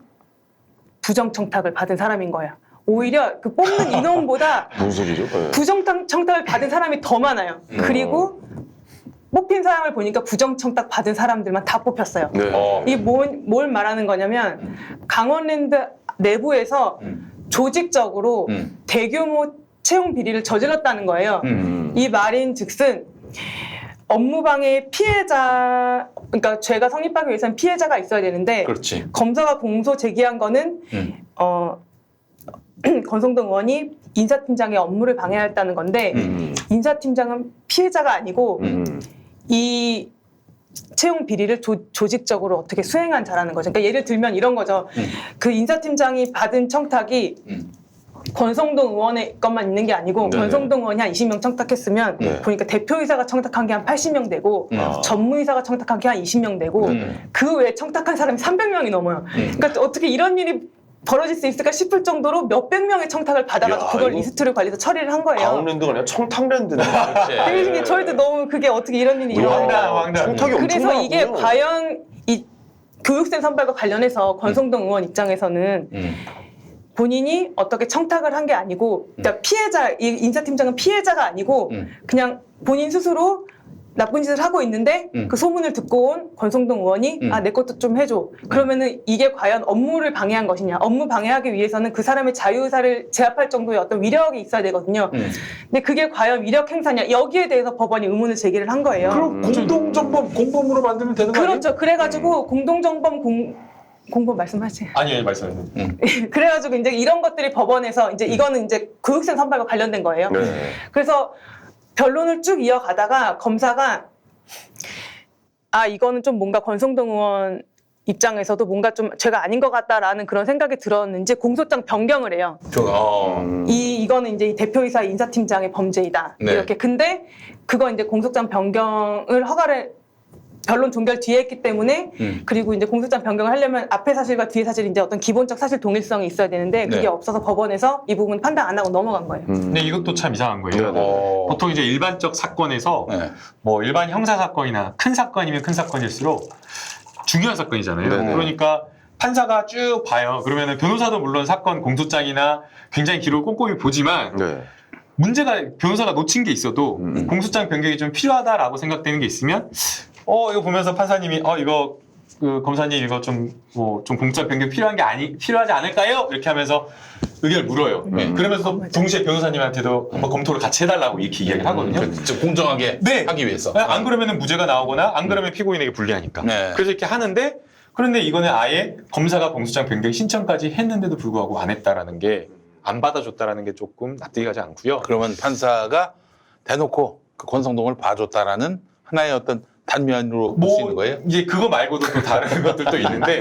부정청탁을 받은 사람인 거예요. 오히려 그 뽑는 인원보다 무슨 소리죠? 네. 부정청탁을 받은 사람이 더 많아요. 그리고 뽑힌 사람을 보니까 부정청탁 받은 사람들만 다 뽑혔어요. 네. 이 뭘 말하는 거냐면 강원랜드 내부에서 조직적으로 대규모 채용 비리를 저질렀다는 거예요. 이 말인즉슨 업무방해 피해자, 그러니까 죄가 성립하기 위해서는 피해자가 있어야 되는데 그렇지. 검사가 공소 제기한 거는 권성동 의원이 인사팀장의 업무를 방해했다는 건데 인사팀장은 피해자가 아니고 이 채용 비리를 조직적으로 어떻게 수행한 자라는 거죠. 그러니까 예를 들면 이런 거죠. 그 인사팀장이 받은 청탁이 권성동 의원의 것만 있는 게 아니고 네네. 권성동 의원이 한 20명 청탁했으면 네. 보니까 대표이사가 청탁한 게 한 80명 되고 아. 전무이사가 청탁한 게 한 20명 되고 그 외에 청탁한 사람이 300명이 넘어요. 그러니까 어떻게 이런 일이 벌어질 수 있을까 싶을 정도로 몇백 명의 청탁을 받아가지고 야, 그걸 이거 리스트를 관리해서 처리를 한 거예요. 강원랜드가 아니라 청탁랜드네. 그래서 저희도 너무 그게 어떻게 이런 일이 일어난다. 황당. 청탁이 엄청 그래서 많군요. 이게 과연 이 교육생 선발과 관련해서 권성동 의원 입장에서는 본인이 어떻게 청탁을 한 게 아니고, 그러니까 피해자, 이 인사팀장은 피해자가 아니고 그냥 본인 스스로 나쁜 짓을 하고 있는데 그 소문을 듣고 온 권성동 의원이 아, 내 것도 좀 해줘. 그러면은 이게 과연 업무를 방해한 것이냐. 업무 방해하기 위해서는 그 사람의 자유의사를 제압할 정도의 어떤 위력이 있어야 되거든요. 근데 그게 과연 위력 행사냐. 여기에 대해서 법원이 의문을 제기를 한 거예요. 그럼 공동정범 공범으로 만들면 되는 거 아니에요? 그렇죠. 그래가지고 공동정범 공범 말씀하세요. 아니요, 말씀하세요. 그래가지고 이제 이런 것들이 법원에서 이제 이거는 이제 교육생 선발과 관련된 거예요. 네. 그래서 변론을 쭉 이어가다가 검사가 아 이거는 좀 뭔가 권성동 의원 입장에서도 뭔가 좀 죄가 아닌 것 같다라는 그런 생각이 들었는지 공소장 변경을 해요. 이거는 이제 이 대표이사 인사팀장의 범죄이다. 네. 이렇게. 근데 그거 이제 공소장 변경을 변론 종결 뒤에 했기 때문에 그리고 이제 공소장 변경을 하려면 앞에 사실과 뒤에 사실 이제 어떤 기본적 사실 동일성이 있어야 되는데 그게 네. 없어서 법원에서 이 부분 판단 안 하고 넘어간 거예요. 근데 이것도 참 이상한 거예요. 보통 이제 일반적 사건에서 네. 뭐 일반 형사 사건이나 큰 사건이면 큰 사건일수록 중요한 사건이잖아요. 네네. 그러니까 판사가 쭉 봐요. 그러면은 변호사도 물론 사건 공소장이나 굉장히 기록을 꼼꼼히 보지만 네. 문제가 변호사가 놓친 게 있어도 공소장 변경이 좀 필요하다라고 생각되는 게 있으면 이거 보면서 판사님이 이거 그 검사님 이거 좀 공소장 변경 필요하지 않을까요? 이렇게 하면서 의견을 물어요. 그러면서 동시에 변호사님한테도 한번 검토를 같이 해달라고 이렇게 이야기를 하거든요. 좀 공정하게 네. 하기 위해서. 안 그러면은 무죄가 나오거나 안 그러면 피고인에게 불리하니까. 네. 그래서 이렇게 하는데 그런데 이거는 아예 검사가 공소장 변경 신청까지 했는데도 불구하고 안 했다라는 게 안 받아줬다라는 게 조금 납득이 가지 않고요. 그러면 판사가 대놓고 그 권성동을 봐줬다라는 하나의 어떤 단면으로 볼 수 있는 거예요? 이제 그거 말고도 또 다른 것들도 있는데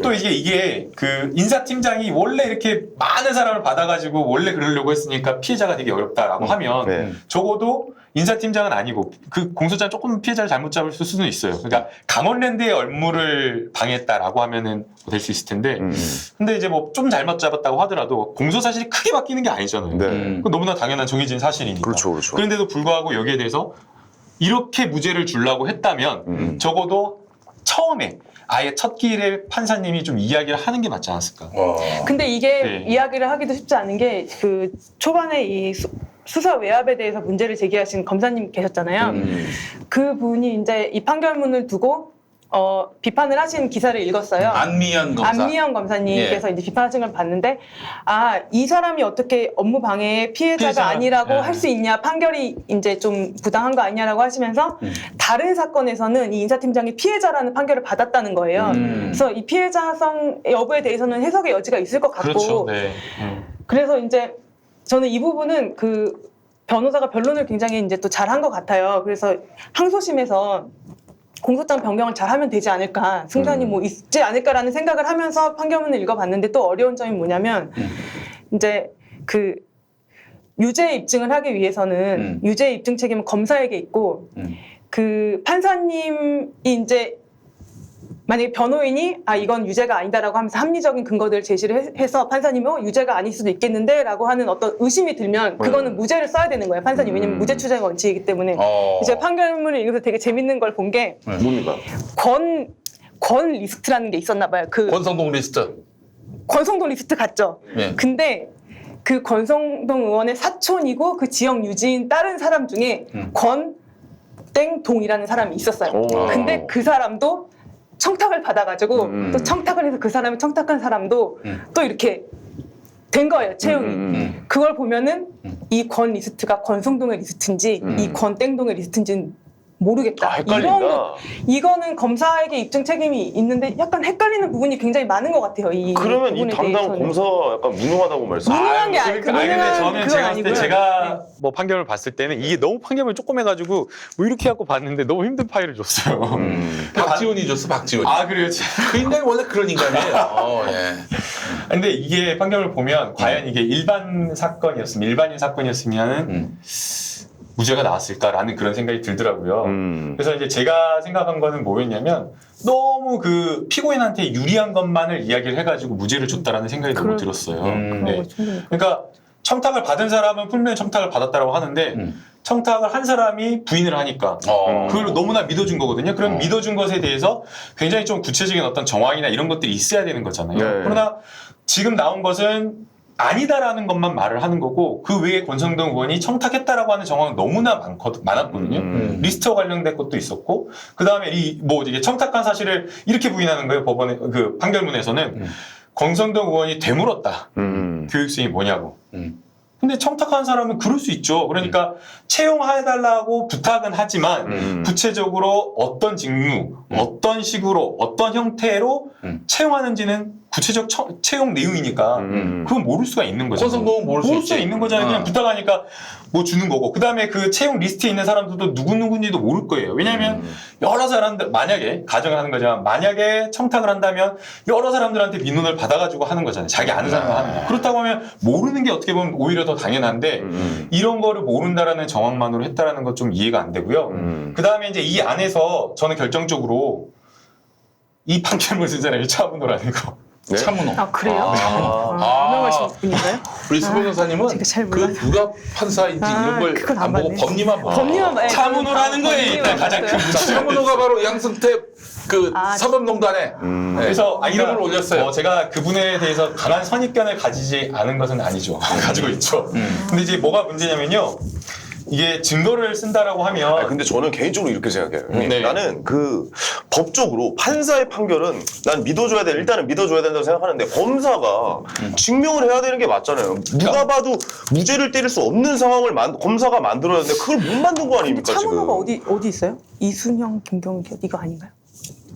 또 이게 그 인사팀장이 원래 이렇게 많은 사람을 받아가지고 원래 그러려고 했으니까 피해자가 되게 어렵다라고 하면 네. 적어도 인사팀장은 아니고 그 공소장 조금 피해자를 잘못 잡을 수는 있어요. 그러니까 강원랜드의 업무를 방해했다라고 하면은 될 수 있을 텐데 근데 이제 뭐 좀 잘못 잡았다고 하더라도 공소 사실이 크게 바뀌는 게 아니잖아요. 네. 그건 너무나 당연한 정해진 사실이니까. 그렇죠, 그렇죠. 그런데도 불구하고 여기에 대해서 이렇게 무죄를 주려고 했다면 적어도 처음에 아예 첫 기일에 판사님이 좀 이야기를 하는 게 맞지 않았을까. 근데 이게 네. 이야기를 하기도 쉽지 않은 게 그 초반에 이 수사 외압에 대해서 문제를 제기하신 검사님 계셨잖아요. 그분이 이제 이 판결문을 두고 비판을 하신 기사를 읽었어요. 안미연 검사. 안미연 검사님께서 이제 비판하신 걸 봤는데, 이 사람이 어떻게 업무 방해의 피해자가 아니라고 할 수 있냐, 판결이 이제 좀 부당한 거 아니냐라고 하시면서 다른 사건에서는 이 인사팀장이 피해자라는 판결을 받았다는 거예요. 그래서 이 피해자성 여부에 대해서는 해석의 여지가 있을 것 같고, 그렇죠. 네. 그래서 이제 저는 이 부분은 그 변호사가 변론을 굉장히 이제 또 잘한 것 같아요. 그래서 항소심에서 공소장 변경을 잘하면 되지 않을까, 승산이 뭐 있지 않을까라는 생각을 하면서 판결문을 읽어봤는데 또 어려운 점이 뭐냐면 이제 그 유죄 입증을 하기 위해서는 유죄 입증 책임은 검사에게 있고 그 판사님이 이제 만약에 변호인이 이건 유죄가 아니다라고 하면서 합리적인 근거들을 제시를 해서 판사님이 유죄가 아닐 수도 있겠는데 라고 하는 어떤 의심이 들면 그거는 무죄를 써야 되는 거예요, 판사님. 왜냐면 무죄 추정의 원칙이기 때문에. 제가 판결문을 읽으면서 되게 재밌는 걸 본 게 뭡니까? 권 리스트라는 게 있었나 봐요. 그 권성동 리스트. 권성동 리스트 같죠. 네. 근데 그 권성동 의원의 사촌이고 그 지역 유지인 다른 사람 중에 권땡동이라는 사람이 있었어요. 근데 그 사람도 청탁을 받아가지고 또 청탁을 해서 그 사람이 청탁한 사람도 또 이렇게 된 거예요, 채용이. 그걸 보면은 이 권 리스트가 권성동의 리스트인지 이 권땡동의 리스트인지는 모르겠다. 헷갈린다. 이거는 검사에게 입증 책임이 있는데 약간 헷갈리는 부분이 굉장히 많은 것 같아요. 그러면 이 부분에 담당 대해서는. 검사 약간 무능하다고 말씀. 무능한 게 아니고 근데 저는 그건 제가 봤을 때 아니고요. 제가 뭐 판결을 봤을 때는 이게 너무 판결문이 조그매가지고 뭐 이렇게 해갖고 봤는데 너무 힘든 파일을 줬어요. 박지원이 줬어, 박지원이. 그래요? 그 인간이 원래 그런 인간이에요. 예. 근데 이게 판결을 보면 과연 이게 일반인 사건이었으면은 무죄가 나왔을까라는 그런 생각이 들더라고요. 그래서 이제 제가 생각한 거는 뭐였냐면 너무 그 피고인한테 유리한 것만을 이야기를 해가지고 무죄를 줬다라는 생각이 너무 들었어요. 네. 그러니까 청탁을 받은 사람은 분명히 청탁을 받았다라고 하는데 청탁을 한 사람이 부인을 하니까 그걸 너무나 믿어준 거거든요. 그럼 믿어준 것에 대해서 굉장히 좀 구체적인 어떤 정황이나 이런 것들이 있어야 되는 거잖아요. 네. 그러나 지금 나온 것은 아니다라는 것만 말을 하는 거고 그 외에 권성동 의원이 청탁했다라고 하는 정황은 너무나 많았거든요. 리스트와 관련된 것도 있었고 그 다음에 이게 청탁한 사실을 이렇게 부인하는 거예요. 법원의 그 판결문에서는 권성동 의원이 되물었다. 교육 수행이 뭐냐고. 근데 청탁한 사람은 그럴 수 있죠. 그러니까 채용해달라고 부탁은 하지만 구체적으로 어떤 직무, 어떤 식으로, 어떤 형태로 채용하는지는 구체적 채용 내용이니까 그건 모를 수가 있는 거죠. 권성동은 모를 수 수가 있지. 있는 거잖아요. 그냥 부탁하니까 뭐 주는 거고 그다음에 그 채용 리스트에 있는 사람들도 누구누구인지도 모를 거예요. 왜냐하면 여러 사람들 만약에 가정을 하는 거지만 만약에 청탁을 한다면 여러 사람들한테 민원을 받아가지고 하는 거잖아요. 자기 아는 사람만 하는 거. 그렇다고 하면 모르는 게 어떻게 보면 오히려 더 당연한데 이런 거를 모른다라는 정황만으로 했다라는 건 좀 이해가 안 되고요. 그다음에 이제 이 안에서 저는 결정적으로 이 판결문을 쓴 사람이 차문호라는 거. 네? 차문호. 아 그래요? 아. 유명하신 분인가요? 우리 수 변호사님은 제가 잘 그 몰라요. 누가 판사인지 이런 걸 그건 안 보고 봤네. 법리만 보고. 법리만 봐. 차문호라는 거에 법리만 일단 가장 큰 봤어요. 자, 차문호가 바로 양승태 그 아, 사법농단에 네, 그래서 이름을 올렸어요. 제가 그분에 대해서 강한 선입견을 가지지 않은 것은 아니죠. 가지고 있죠. 근데 이제 뭐가 문제냐면요. 이게 증거를 쓴다라고 하면 근데 저는 개인적으로 이렇게 생각해요. 네. 나는 그 법적으로 판사의 판결은 난 믿어줘야 돼. 일단은 믿어줘야 된다고 생각하는데 검사가 증명을 해야 되는 게 맞잖아요. 누가 봐도 무죄를 때릴 수 없는 상황을 검사가 만들어야 되는데 그걸 못 만든 거 근데 아닙니까 차문호가 지금? 어디 있어요? 이순영, 김경기 이거 아닌가요?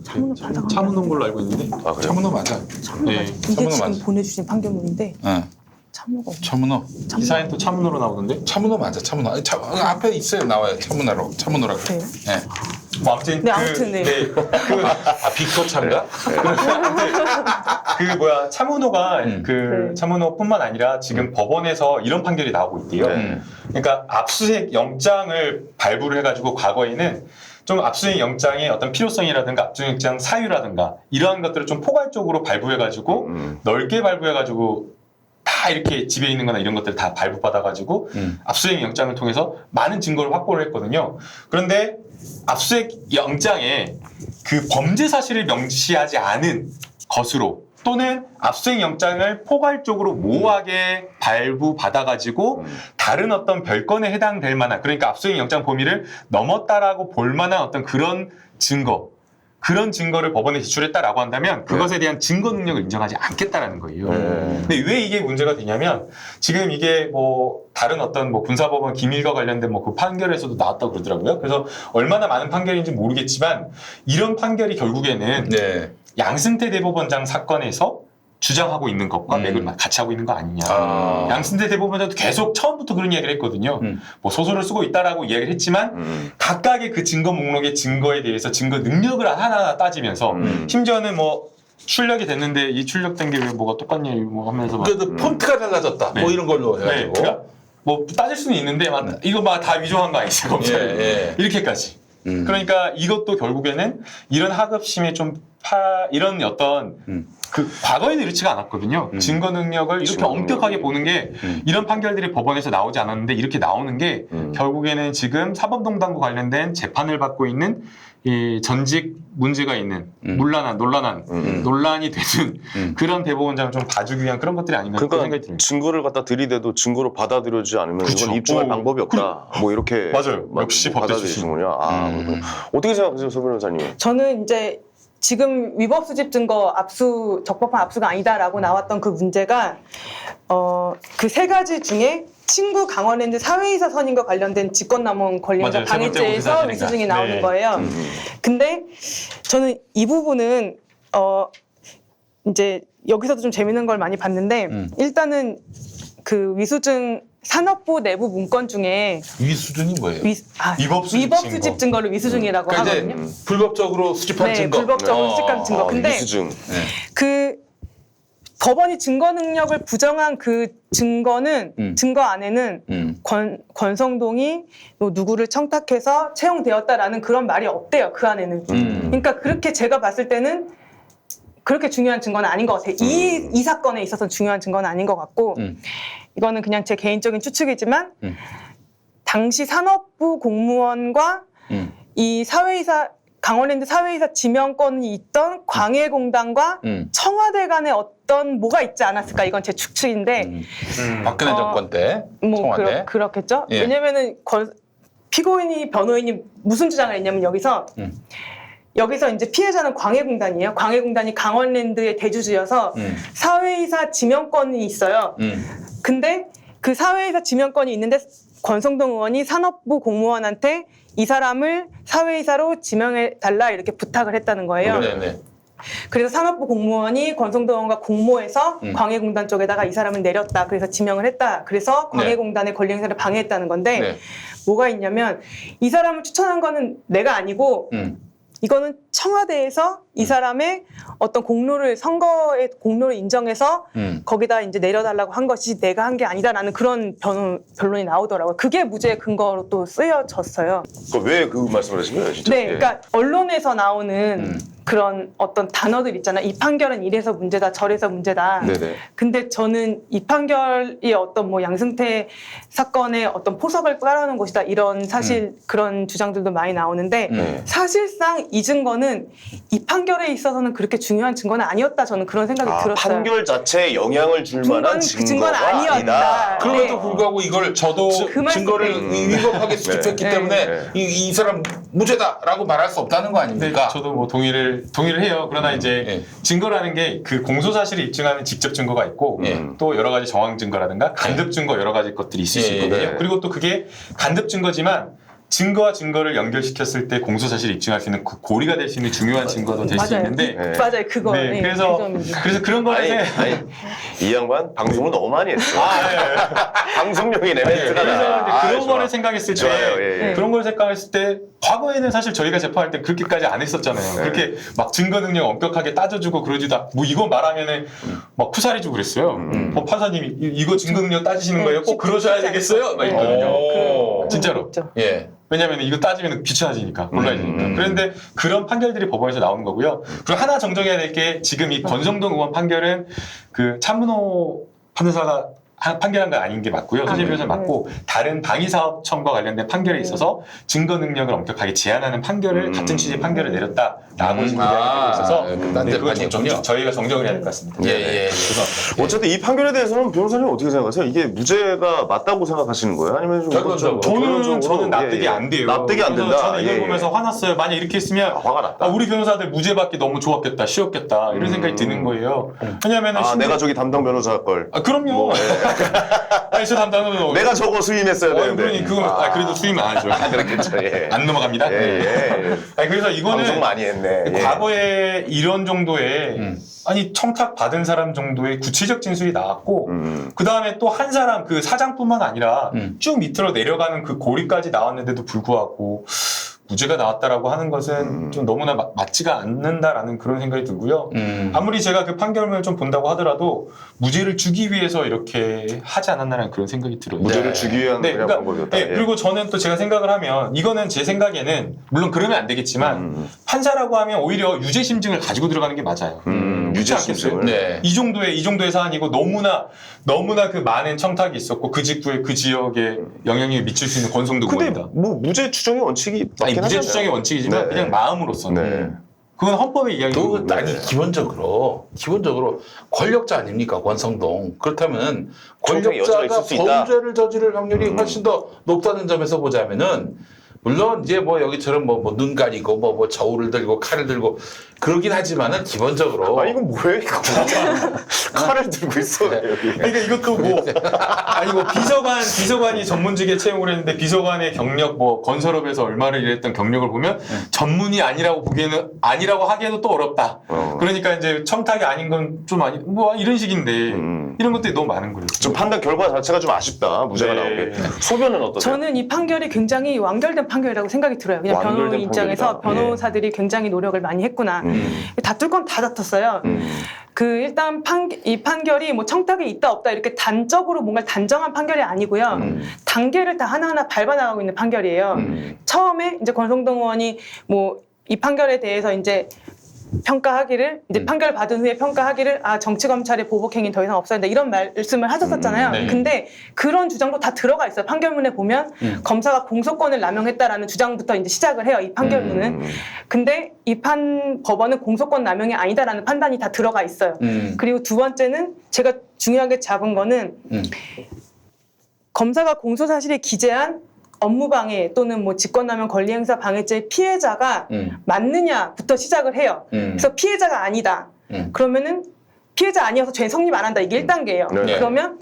차문호 판사가 차문호인 걸로 알고 있는데 아, 그래요? 차문호 맞아. 차문호 네. 맞아. 이게 차문호 지금 맞아. 보내주신 판결문인데 네. 차문호가 없네. 차문호. 기사엔 또 차문호로 나오던데. 차문호 맞아. 차문호. 아니, 앞에 있어요. 나와요. 차문호라고. 차문호라고. 그래요? 네. 뭐 아무튼 네, 아무튼 네. 빅터 차인가? 그 뭐야 차문호가 그 네. 차문호뿐만 아니라 지금 법원에서 이런 판결이 나오고 있대요. 네. 그러니까 압수수색 영장을 발부를 해가지고 과거에는 좀 압수수색 영장의 어떤 필요성이라든가 압수수색 영장 사유라든가 이러한 것들을 좀 포괄적으로 발부해가지고 넓게 발부해가지고 다 이렇게 집에 있는 거나 이런 것들 다 발부받아가지고 압수수색 영장을 통해서 많은 증거를 확보를 했거든요. 그런데 압수수색 영장에 그 범죄 사실을 명시하지 않은 것으로 또는 압수수색 영장을 포괄적으로 모호하게 발부받아가지고 다른 어떤 별건에 해당될 만한 그러니까 압수수색 영장 범위를 넘었다라고 볼 만한 어떤 그런 증거를 법원에 제출했다라고 한다면 그것에 대한 증거 능력을 인정하지 않겠다라는 거예요. 근데 왜 이게 문제가 되냐면 지금 이게 뭐 다른 어떤 뭐 군사법원 기밀과 관련된 뭐 그 판결에서도 나왔다고 그러더라고요. 그래서 얼마나 많은 판결인지 모르겠지만 이런 판결이 결국에는 네. 양승태 대법원장 사건에서 주장하고 있는 것과 맥을 같이 하고 있는 거 아니냐. 양승태 대법원장도 계속 처음부터 그런 이야기를 했거든요. 뭐 소설을 쓰고 있다라고 이야기를 했지만 각각의 그 증거 목록의 증거에 대해서 증거 능력을 하나하나 따지면서 심지어는 뭐 출력이 됐는데 이 출력된 게 왜 뭐가 똑같냐 뭐 하면서 막 그 폰트가 달라졌다. 네. 뭐 이런 걸로 네, 해가지고. 그러니까 뭐 따질 수는 있는데 막 이거 막 다 위조한 거 아니지 검찰이 예. 이렇게까지. 그러니까 이것도 결국에는 이런 하급심에 좀 이런 어떤 그 과거에는 이렇지가 않았거든요. 증거 능력을 이렇게 증거 엄격하게 능력이. 보는 게 이런 판결들이 법원에서 나오지 않았는데 이렇게 나오는 게 결국에는 지금 사법농단과 관련된 재판을 받고 있는 이 전직 문제가 있는 논란이 되는 그런 대법원장을 좀 봐주기 위한 그런 것들이 아닌가 그런 생각이 그러니까 듭니다. 증거를 갖다 들이대도 증거로 받아들여지지 않으면 그렇죠. 이건 입증할 오, 방법이 없다. 뭐 이렇게 맞아요. 역시 법대 받아들이시는군요. 어떻게 생각하세요, 서 변호사님? 저는 이제 지금 위법 수집 증거 적법한 압수가 아니다라고 나왔던 그 문제가 그 세 가지 중에 친구 강원랜드 사회이사 선임과 관련된 직권남용 권리행사 맞아요. 세 번째 방해죄에서 사실인가. 위수증이 나오는 네. 거예요. 근데 저는 이 부분은 이제 여기서도 좀 재밌는 걸 많이 봤는데 일단은 그 위수증 산업부 내부 문건 중에 위수증이 뭐예요? 위법 수집 증거를 위수증이라고 그러니까 하거든요. 이제 불법적으로 수집한 네, 증거. 불법적으로 수집한 증거. 근데 위수증. 그 법원이 증거 능력을 부정한 그 증거는 증거 안에는 권성동이 뭐 누구를 청탁해서 채용되었다라는 그런 말이 없대요. 그 안에는. 그러니까 그렇게 제가 봤을 때는 그렇게 중요한 증거는 아닌 것 같아요. 이 사건에 있어서 중요한 증거는 아닌 것 같고 이거는 그냥 제 개인적인 추측이지만 당시 산업부 공무원과 이 강원랜드 사회이사 지명권이 있던 광해공단과 청와대 간의 어떤 뭐가 있지 않았을까? 이건 제 추측인데 박근혜 정권 때 뭐 청와대. 그렇겠죠. 예. 왜냐면은 변호인이 무슨 주장을 했냐면 여기서 이제 피해자는 광해공단이에요. 광해공단이 강원랜드의 대주주여서 사회이사 지명권이 있어요. 근데 그 사회이사 지명권이 있는데 권성동 의원이 산업부 공무원한테 이 사람을 사회이사로 지명해달라 이렇게 부탁을 했다는 거예요. 네네. 그래서 산업부 공무원이 권성동 의원과 공모해서 광해공단 쪽에다가 이 사람을 내렸다. 그래서 지명을 했다. 그래서 광해공단의 권리 행사를 방해했다는 건데 네. 뭐가 있냐면 이 사람을 추천한 거는 내가 아니고 이거는 청와대에서 이 사람의 어떤 공로를 선거의 공로를 인정해서 거기다 이제 내려달라고 한 것이 내가 한 게 아니다라는 그런 변론이 나오더라고요. 그게 무죄의 근거로 또 쓰여졌어요. 왜 그 말씀을 하신 거예요, 진짜? 네, 그러니까 언론에서 나오는 그런 어떤 단어들 있잖아요. 이 판결은 이래서 문제다, 저래서 문제다. 네네. 근데 저는 이 판결이 어떤 뭐 양승태 사건의 어떤 포석을 깔아놓은 것이다. 이런 사실 그런 주장들도 많이 나오는데 사실상 이 증거는 이 판결에 있어서는 그렇게 중요한 증거는 아니었다. 저는 그런 생각이 들었어요. 판결 자체에 영향을 줄 만한 증거가 아니다. 그럼에도 불구하고 이걸 저도 그 증거를 위법하게 수집했기 때문에 네. 이 사람 무죄다라고 말할 수 없다는 거 아닙니까? 저도 뭐 동의를 해요. 그러나 이제 증거라는 게 그 공소 사실을 입증하는 직접 증거가 있고 또 여러 가지 정황 증거라든가 간접 증거 여러 가지 것들이 있을 수 있거든요. 그리고 또 그게 간접 증거지만 증거와 증거를 연결시켰을 때 공소 사실을 입증할 수 있는 그 고리가 될 수 있는 중요한 증거도 될 수 있는데 맞아요. 그거. 네, 네, 그래서 그 점이죠. 그런 거에 아니, 이 양반 방송을 너무 많이 했어. 방송용이 그래서 레벨트가 그런 거를 생각했을 때 좋아요. 그런 걸 생각했을 때 과거에는 사실 저희가 재판할 때 그렇게까지 안 했었잖아요. 그렇게 막 증거 능력 엄격하게 따져주고 그러지도 뭐 이거 말하면은 막 쿠사리 주고 그랬어요. 판사님이 이거 증거 능력 따지시는 거예요? 꼭 그러셔야 되겠어요? 막 이랬거든요. 진짜로. 예. 왜냐면 이거 따지면 귀찮아지니까 곤란해지니까. 그런데 그런 판결들이 법원에서 나오는 거고요. 그리고 하나 정정해야 될 게 지금 이 권성동 의원 판결은 그 차문호 판사가 판결한 건 아닌 게 맞고요. 선생님 변호사 맞고 다른 방위사업청과 관련된 판결에 있어서 증거 능력을 엄격하게 제한하는 판결을 같은 취지의 판결을 내렸다라고 지금 이야기하고 있어서 그건 저희가 정정을 해야 될 것 같습니다. 예. 그래서 어쨌든 이 판결에 대해서는 변호사님 어떻게 생각하세요? 이게 무죄가 맞다고 생각하시는 거예요? 아니면 좀 결론적으로? 저는 납득이 안 돼요. 납득이 안 된다. 저는 이걸 보면서 화났어요. 만약 이렇게 했으면 화가 났다. 우리 변호사들 무죄 받기 너무 좋았겠다, 쉬웠겠다 이런 생각이 드는 거예요. 왜냐하면 내가 저기 담당 변호사 걸. 그럼요. 뭐, 아니 저 담당은 내가 저거 수임했어야 되는데. 그러니 그건 그래도 수임 안 하죠. 그렇겠죠. 예. 안 넘어갑니다. 예. 아니, 그래서 이거는 방송 많이 했네. 예. 과거에 이런 정도의 아니 청탁 받은 사람 정도의 구체적 진술이 나왔고 그 다음에 또 한 사람 그 사장뿐만 아니라 쭉 밑으로 내려가는 그 고리까지 나왔는데도 불구하고 무죄가 나왔다라고 하는 것은 좀 너무나 맞지가 않는다라는 그런 생각이 들고요. 아무리 제가 그 판결문을 좀 본다고 하더라도 무죄를 주기 위해서 이렇게 하지 않았나라는 그런 생각이 들어요. 무죄를 주기 위한 그냥 방법이었다. 예. 그리고 저는 또 제가 생각을 하면 이거는 제 생각에는 물론 그러면 안 되겠지만 판사라고 하면 오히려 유죄 심증을 가지고 들어가는 게 맞아요. 유죄 심증을. 네. 이 정도의 사안이고 너무나 그 많은 청탁이 있었고 그 직구에 그 지역에 영향력을 미칠 수 있는 권성동 근데 의원이다. 뭐 무죄 추정의 원칙이 맞긴 무죄 하잖아요. 추정의 원칙이지만 네. 그냥 마음으로서는 네. 그건 헌법의 이야기고 아니 기본적으로 권력자 아닙니까 권성동. 그렇다면 총평의 여지가 있을 수 권력자가 있다. 범죄를 저지를 확률이 훨씬 더 높다는 점에서 보자면은 물론 이제 뭐 여기처럼 뭐 눈 가리고 뭐 저울을 들고 칼을 들고 그러긴 하지만은 기본적으로 이건 뭐예요? 이거 칼을 들고 있어 여기. 그러니까 이것도 뭐 아니 뭐 비서관이 전문직에 채용을 했는데 비서관의 경력 뭐 건설업에서 얼마를 일했던 경력을 보면 전문이 아니라고 하기에도 또 어렵다. 그러니까 이제 청탁이 아닌 건 좀 아니 뭐 이런 식인데 이런 것들이 너무 많은 거예요. 좀 판단 결과 자체가 좀 아쉽다. 무죄가 네. 나오게. 소변은 어떠세요? 저는 이 판결이 굉장히 완결된 판결이라고 생각이 들어요. 그냥 완결된 변호인 입장에서 판결이다. 변호사들이 굉장히 노력을 많이 했구나. 다툴 건 다 다퉜어요. 그 일단 이 판결이 뭐 청탁이 있다 없다 이렇게 단적으로 뭔가 단정한 판결이 아니고요. 단계를 다 하나하나 밟아나가고 있는 판결이에요. 처음에 이제 권성동 의원이 뭐 이 판결에 대해서 이제 평가하기를 이제 판결 받은 후에 평가하기를 정치 검찰의 보복 행위 더 이상 없어야 된다 이런 말씀을 하셨었잖아요. 네. 근데 그런 주장도 다 들어가 있어요. 판결문에 보면 검사가 공소권을 남용했다라는 주장부터 이제 시작을 해요. 이 판결문은. 근데 이 법원은 공소권 남용이 아니다라는 판단이 다 들어가 있어요. 그리고 두 번째는 제가 중요하게 잡은 거는 검사가 공소 사실에 기재한 업무방해 또는 뭐 직권남용 권리행사 방해죄의 피해자가 맞느냐부터 시작을 해요. 그래서 피해자가 아니다. 그러면은 피해자 아니어서 죄 성립 안 한다. 이게 1단계예요. 네. 그러면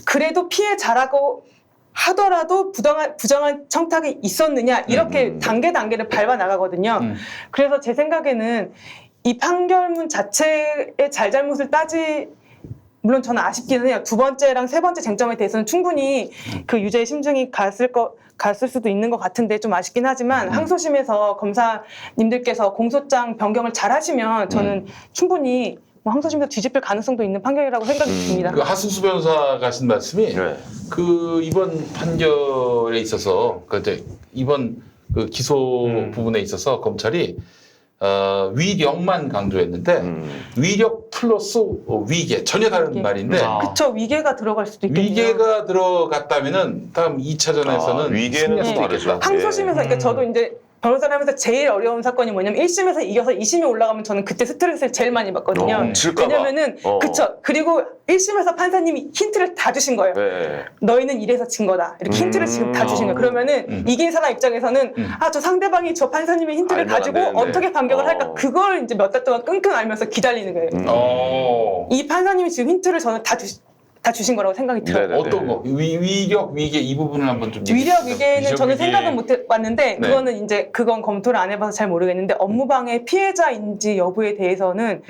그래도 피해자라고 하더라도 부정한 청탁이 있었느냐 이렇게 단계를 밟아 나가거든요. 그래서 제 생각에는 이 판결문 자체의 잘잘못을 물론 저는 아쉽기는 해요. 두 번째랑 세 번째 쟁점에 대해서는 충분히 그 유죄의 심증이 갔을 수도 있는 것 같은데 좀 아쉽긴 하지만 항소심에서 검사님들께서 공소장 변경을 잘 하시면 저는 충분히 뭐 항소심에서 뒤집힐 가능성도 있는 판결이라고 생각이 듭니다. 그 하순수 변호사가 하신 말씀이 네. 그 이번 판결에 있어서 그 이제 이번 그 기소 부분에 있어서 검찰이 위력만 강조했는데 위력 플러스 위계 전혀 다른 위계. 말인데 그쵸, 위계가 들어갈 수도 있겠네요. 위계가 들어갔다면은 다음 2차전에서는 위계는 또 다르죠. 항소심에서 그러니까 저도 이제 변호사를 하면서 제일 어려운 사건이 뭐냐면 1심에서 이겨서 2심에 올라가면 저는 그때 스트레스를 제일 많이 받거든요. 질까봐. 왜냐면은 그쵸. 그리고 1심에서 판사님이 힌트를 다 주신 거예요. 네. 너희는 이래서 진 거다. 이렇게 힌트를 지금 다 주신 거예요. 그러면은 이긴 사람 입장에서는 저 상대방이 저 판사님의 힌트를 알면 안 가지고 되는데. 어떻게 반격을 할까 그걸 이제 몇 달 동안 끙끙 앓면서 기다리는 거예요. 이 판사님이 지금 힌트를 저는 다 주신 거라고 생각이 들어요. 네네. 어떤 거 위력 위계 이 부분을 한번 좀 위력 위계는 위력 저는 위계. 생각은 못 해봤는데 네. 그거는 이제 그건 검토를 안 해봐서 잘 모르겠는데 업무방해 피해자인지 여부에 대해서는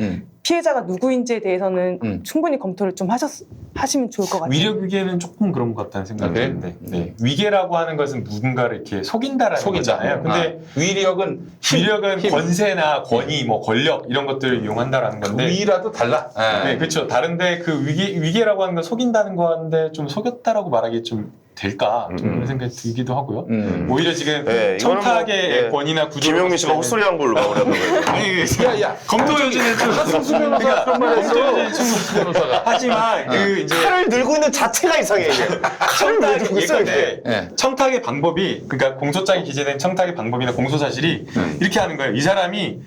피해자가 누구인지에 대해서는 충분히 검토를 좀 하시면 좋을 것 같아요. 위력 위계는 조금 그런 것 같다는 생각이 그래? 드는데 네. 위계라고 하는 것은 누군가를 이렇게 속인다라는 거잖아요. 근데 위력은 위력은 힘. 권세나 권위, 뭐 권력 이런 것들을 이용한다라는 건데 위라도 달라. 네, 그렇죠. 다른데 그 위계라고 하는 건 속인다는 거인데 좀 속였다라고 말하기 좀 될까 좀 그런 생각이 들기도 하고요. 오히려 지금 네, 이거는 청탁의 뭐, 네. 권위나 구조 김용민 씨가 헛소리한 걸로 마무리하는 거예요. 아니 야야 검토 여지는 좀 하승수 변호사 그런 말 검토 했어. 여지는 좀 변호사가. 하지만 그 이제 칼을 들고 있는 자체가 이상해. 이게. 칼을 왜 들고 있어 이렇게. 네. 청탁의 방법이 그러니까 공소장에 기재된 청탁의 방법이나 공소 사실이 이렇게 하는 거예요. 이 사람이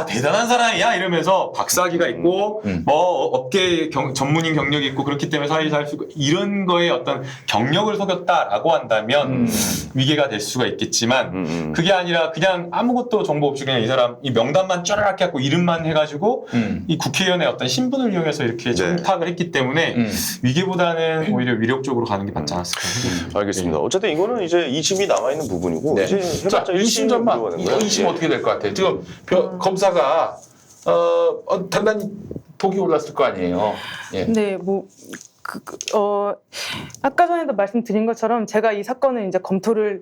대단한 사람이야 이러면서 박사학위가 있고 뭐 업계 전문인 경력이 있고 그렇기 때문에 사회에서 할 수 있고 이런 거에 어떤 경력을 속였다라고 한다면 위계가 될 수가 있겠지만 그게 아니라 그냥 아무것도 정보 없이 그냥 이 사람 이 명단만 쩌라락 해갖고 이름만 해가지고 이 국회의원의 어떤 신분을 이용해서 이렇게 청탁을 했기 때문에 위계보다는 오히려 위력적으로 가는 게 맞지 않았을까 생각합니다. 알겠습니다. 어쨌든 이거는 이제 2심이 남아있는 부분이고 네. 이제 자, 해봤자 1심 1심 전망. 들어가는 거예요. 2심 어떻게 될 것 같아요? 지금 검사가 단단히 독이 올랐을 거 아니에요. 예. 네, 뭐 아까 전에도 말씀드린 것처럼 제가 이 사건을 이제 검토를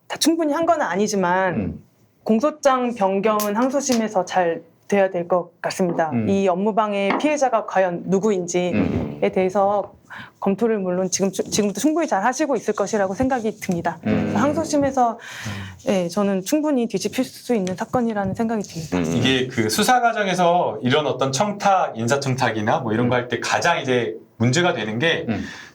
다 충분히 한 건 아니지만 공소장 변경은 항소심에서 잘 돼야 될 것 같습니다. 이 업무방해 피해자가 과연 누구인지에 대해서 검토를 물론 지금부터 충분히 잘 하시고 있을 것이라고 생각이 듭니다. 항소심에서 저는 충분히 뒤집힐 수 있는 사건이라는 생각이 듭니다. 이게 그 수사 과정에서 이런 어떤 청탁, 인사청탁이나 뭐 이런 거 할 때 가장 이제 문제가 되는 게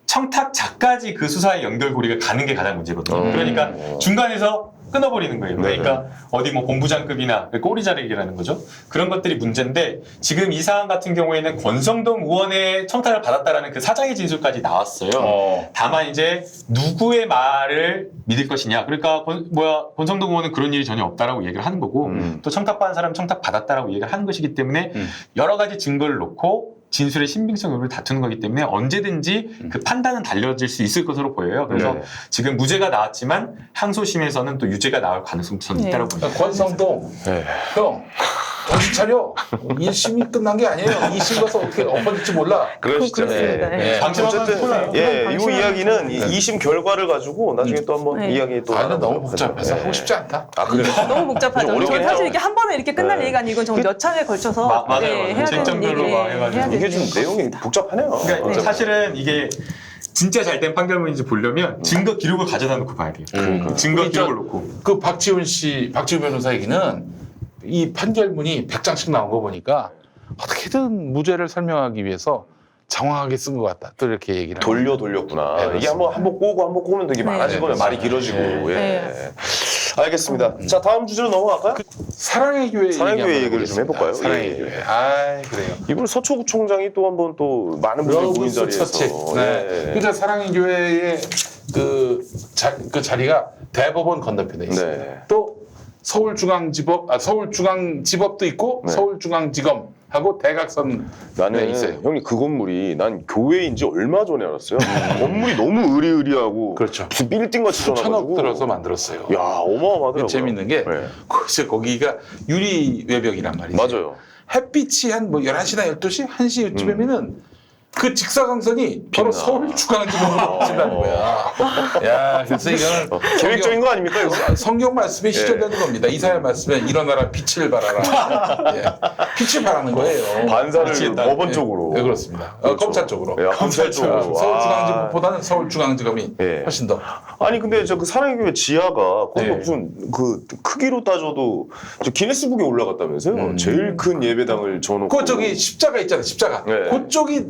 청탁자까지 그 수사의 연결고리가 가는 게 가장 문제거든요. 그러니까 중간에서 끊어버리는 거예요. 그러니까 어디 뭐 본부장급이나 꼬리 자르기라는 거죠. 그런 것들이 문제인데 지금 이 사안 같은 경우에는 권성동 의원의 청탁을 받았다라는 그 사장의 진술까지 나왔어요. 다만 이제 누구의 말을 믿을 것이냐. 그러니까 권성동 의원은 그런 일이 전혀 없다라고 얘기를 하는 거고 또 청탁받은 사람 청탁 받았다라고 얘기를 하는 것이기 때문에 여러 가지 증거를 놓고 진술의 신빙성 여부를 다투는 거기 때문에 언제든지 그 판단은 달려질 수 있을 것으로 보여요. 그래서 지금 무죄가 나왔지만 항소심에서는 또 유죄가 나올 가능성도 저는 있다고 봅니다. 권성동, 형 정신 차려. 1심이 끝난 게 아니에요. 2심 가서 어떻게 엎어질지 몰라. 그러시죠. 그렇습니다. 네. 어쨌든 이 이야기는 2심 결과를 가지고 나중에 또 한번 이야기 또 나는 너무 복잡해서 하고 싶지 않다. 그래요? 너무 복잡하죠. 좀 어렵긴 사실 해요. 이게 한 번에 이렇게 끝날 얘기가 아니고 좀 몇 차례에 걸쳐서 맞아요. 해야 되는 쟁점별로 막 얘기를 해가지고. 해야 되는 이게 좀 내용이 복잡하네요. 그러니까 사실은 이게 진짜 잘된 판결문인지 보려면 증거 기록을 가져다 놓고 봐야 돼요. 증거 기록을 놓고. 그 박지훈 변호사 얘기는 이 판결문이 100장씩 나온 거 보니까 어떻게든 무죄를 설명하기 위해서 장황하게 쓴 것 같다. 또 이렇게 얘기를 돌렸구나. 네, 이게 한번 꼬고 한번 꼬면 되게 많아지거든요. 말이 길어지고. 알겠습니다. 자, 다음 주제로 넘어갈까요? 사랑의 교회 얘기를 좀 해볼까요? 사랑의 교회. 그래요. 이걸 서초구청장이 또 한번 또 많은 분들이 모인 자리에서. 그러니까 사랑의 교회의 그 자리가 대법원 건너편에 있습니다. 또 서울중앙지법도 있고 서울중앙지검하고 대각선에 나는 있어요. 형님 그 건물이 난 교회인지 얼마 전에 알았어요. 건물이 너무 으리으리하고 그렇죠. 무슨 빌딩같이 수천억 들어서 만들었어요. 야, 어마어마하더라고요. 재밌는 게 거기가 유리 외벽이란 말이죠. 맞아요. 햇빛이 한 뭐 11시나 12시, 1시쯤이면은 그 직사광선이 바로 빛나. 서울 중앙지검으로 비친다는 거야. 야, 그래서 이거는 계획적인 거 아닙니까 이거? 성경 말씀에 실현되는 겁니다. 이사야 말씀에 일어나라 빛을 발하라. 예. 빛을 발하는 거예요. 반사를 법원 쪽으로. 네, 그렇습니다. 그렇죠. 검찰 쪽으로. 예, 검찰 쪽으로. 서울중앙지검보다는 서울중앙지검이 예. 훨씬 더. 아니 근데 저 그 사랑의 교회 지하가 거기가 네. 무슨 그 크기로 따져도 저 기네스북에 올라갔다면서요? 제일 큰 예배당을 줘놓고. 그 저기 십자가 있잖아요. 십자가. 네. 그쪽이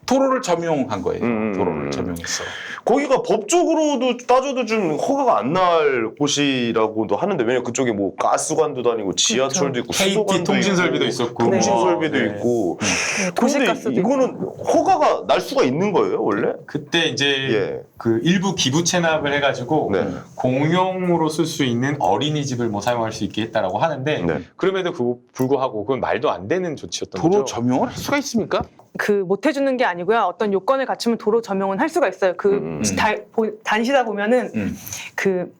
도로를 점용한 거예요. 도로를 음. 점용했어. 거기가 법적으로도 따져도 좀 허가가 안 날 곳이라고도 하는데 왜냐면 그쪽에 뭐 가스관도 다니고 지하철도 있고 KT 수도관도 통신 있고, 설비도 있었고 통신 뭐. 설비도 네. 있고. 네, 근데 도시가스도 이거는 허가가 날 수가 있는 거예요 원래? 그때 이제 예. 그 일부 기부 체납을 해가지고 네. 공용으로 쓸 수 있는 어린이집을 뭐 사용할 수 있게 했다라고 하는데 네. 그럼에도 불구하고 그건 말도 안 되는 조치였던 도로 거죠. 점용을 할 수가 있습니까? 그 못 해주는 게 아니고요. 어떤 요건을 갖추면 도로 점용은 할 수가 있어요. 그 다니시다 보면은 그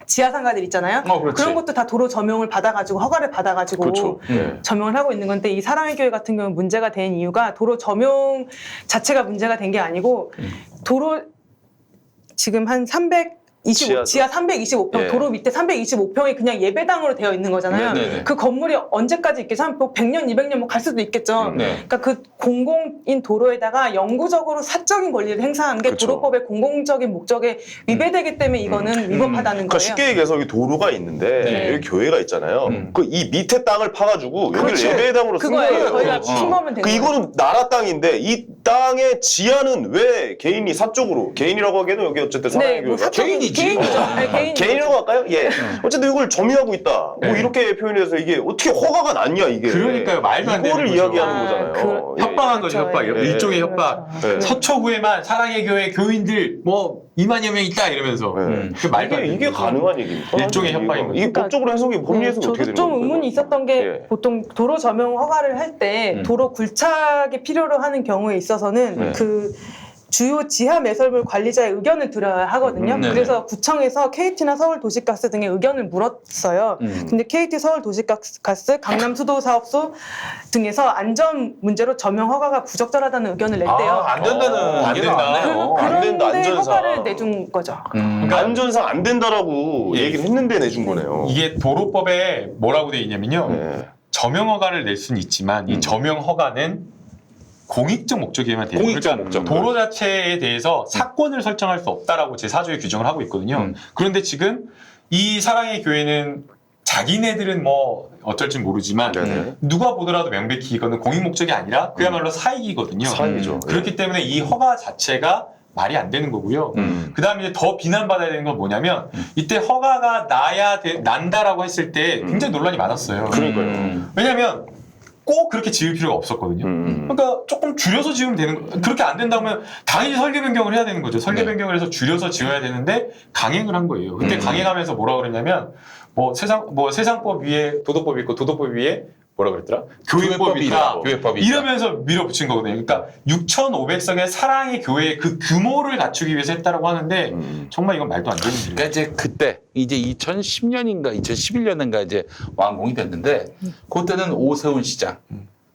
지하 상가들 있잖아요. 그렇지. 그런 것도 다 도로 점용을 받아가지고 허가를 받아가지고 그렇죠. 네. 점용을 하고 있는 건데 이 사랑의 교회 같은 경우는 문제가 된 이유가 도로 점용 자체가 문제가 된 게 아니고 도로 지금 한 325 지하 325평 예. 도로 밑에 325평이 그냥 예배당으로 되어 있는 거잖아요. 네네네. 그 건물이 언제까지 있겠죠? 한 100년, 200년 뭐 갈 수도 있겠죠. 네. 그러니까 그 공공인 도로에다가 영구적으로 사적인 권리를 행사한 게 그쵸. 도로법의 공공적인 목적에 위배되기 때문에 이거는 위법하다는 그러니까 거예요. 쉽게 얘기해서 여기 도로가 있는데 네. 여기 교회가 있잖아요. 그 이 밑에 땅을 파가지고 여기를 그렇죠. 예배당으로 쓴 그거예요. 거예요. 저희가 그렇죠. 침범은 된 그 거예요. 이거는 나라 땅인데 이 땅의 지하는 왜 개인이 사적으로 개인이라고 하기에는 여기 어쨌든 네, 사랑의 뭐 교회가 사적인 개인이지. 개인이죠. 네, 개인이죠. 개인이라고 할까요? 예. 어쨌든 이걸 점유하고 있다. 네. 뭐 이렇게 표현해서 이게 어떻게 허가가 났냐 이게. 그러니까요. 말도 안 되는 이거를 거죠. 이야기하는 아, 거잖아요. 예. 협박한 거죠, 그렇죠. 협박. 예. 일종의 예. 협박. 네. 서초구에만 사랑의 교회 교인들 뭐 2만여 명 있다 이러면서 네. 그 말도 안 되는 이게 거죠. 가능한 얘기입니까? 일종의 이게 협박인 거죠. 이게 법적으로 해석이 법리 해석이 저도 어떻게 되는 좀 겁니까? 의문이 있었던 게 예. 보통 도로 점용 허가를 할 때 도로 굴착이 필요로 하는 경우에 있어서는 네. 그 주요 지하 매설물 관리자의 의견을 들어야 하거든요. 네네. 그래서 구청에서 KT나 서울도시가스 등의 의견을 물었어요. 근데 KT 서울도시가스, 강남수도사업소 등에서 안전 문제로 점용 허가가 부적절하다는 의견을 냈대요. 안 된다는 안 얘기가 된다. 나와요. 안 된다, 그런데 안전상. 허가를 내준 거죠. 그러니까 안전상 안 된다라고 예. 얘기를 했는데 내준 거네요. 이게 도로법에 뭐라고 돼 있냐면요. 예. 점용 허가를 낼 수는 있지만 이 점용 허가는 공익적 목적에만 돼요. 공익적 그러니까 목적. 도로 자체에 대해서 사건을 설정할 수 없다라고 제4조에 규정을 하고 있거든요. 그런데 지금 이 사랑의 교회는 자기네들은 뭐 어쩔지 모르지만 네네. 누가 보더라도 명백히 이거는 공익 목적이 아니라 그야말로 사익이거든요. 사익이죠. 그렇기 때문에 이 허가 자체가 말이 안 되는 거고요. 그 다음에 이제 더 비난받아야 되는 건 뭐냐면 이때 허가가 난다라고 했을 때 굉장히 논란이 많았어요. 그러니까요. 왜냐면 꼭 그렇게 지을 필요가 없었거든요. 그러니까 조금 줄여서 지으면 되는 거. 그렇게 안 된다면 당연히 설계 변경을 해야 되는 거죠. 설계 변경을 해서 줄여서 지어야 되는데 강행을 한 거예요. 근데 강행하면서 뭐라 그랬냐면 뭐 세상법 위에 도덕법이 있고 도덕법 위에 뭐라 그랬더라? 교회법이 있다. 교회법이 있다. 이러면서 밀어붙인 거거든요. 그러니까 6,500석의 사랑의 교회의 그 규모를 갖추기 위해서 했다라고 하는데 정말 이건 말도 안 되는 일이에요. 그러니까 이제 그때 이제 2010년인가 2011년인가 이제 완공이 됐는데 그때는 오세훈 시장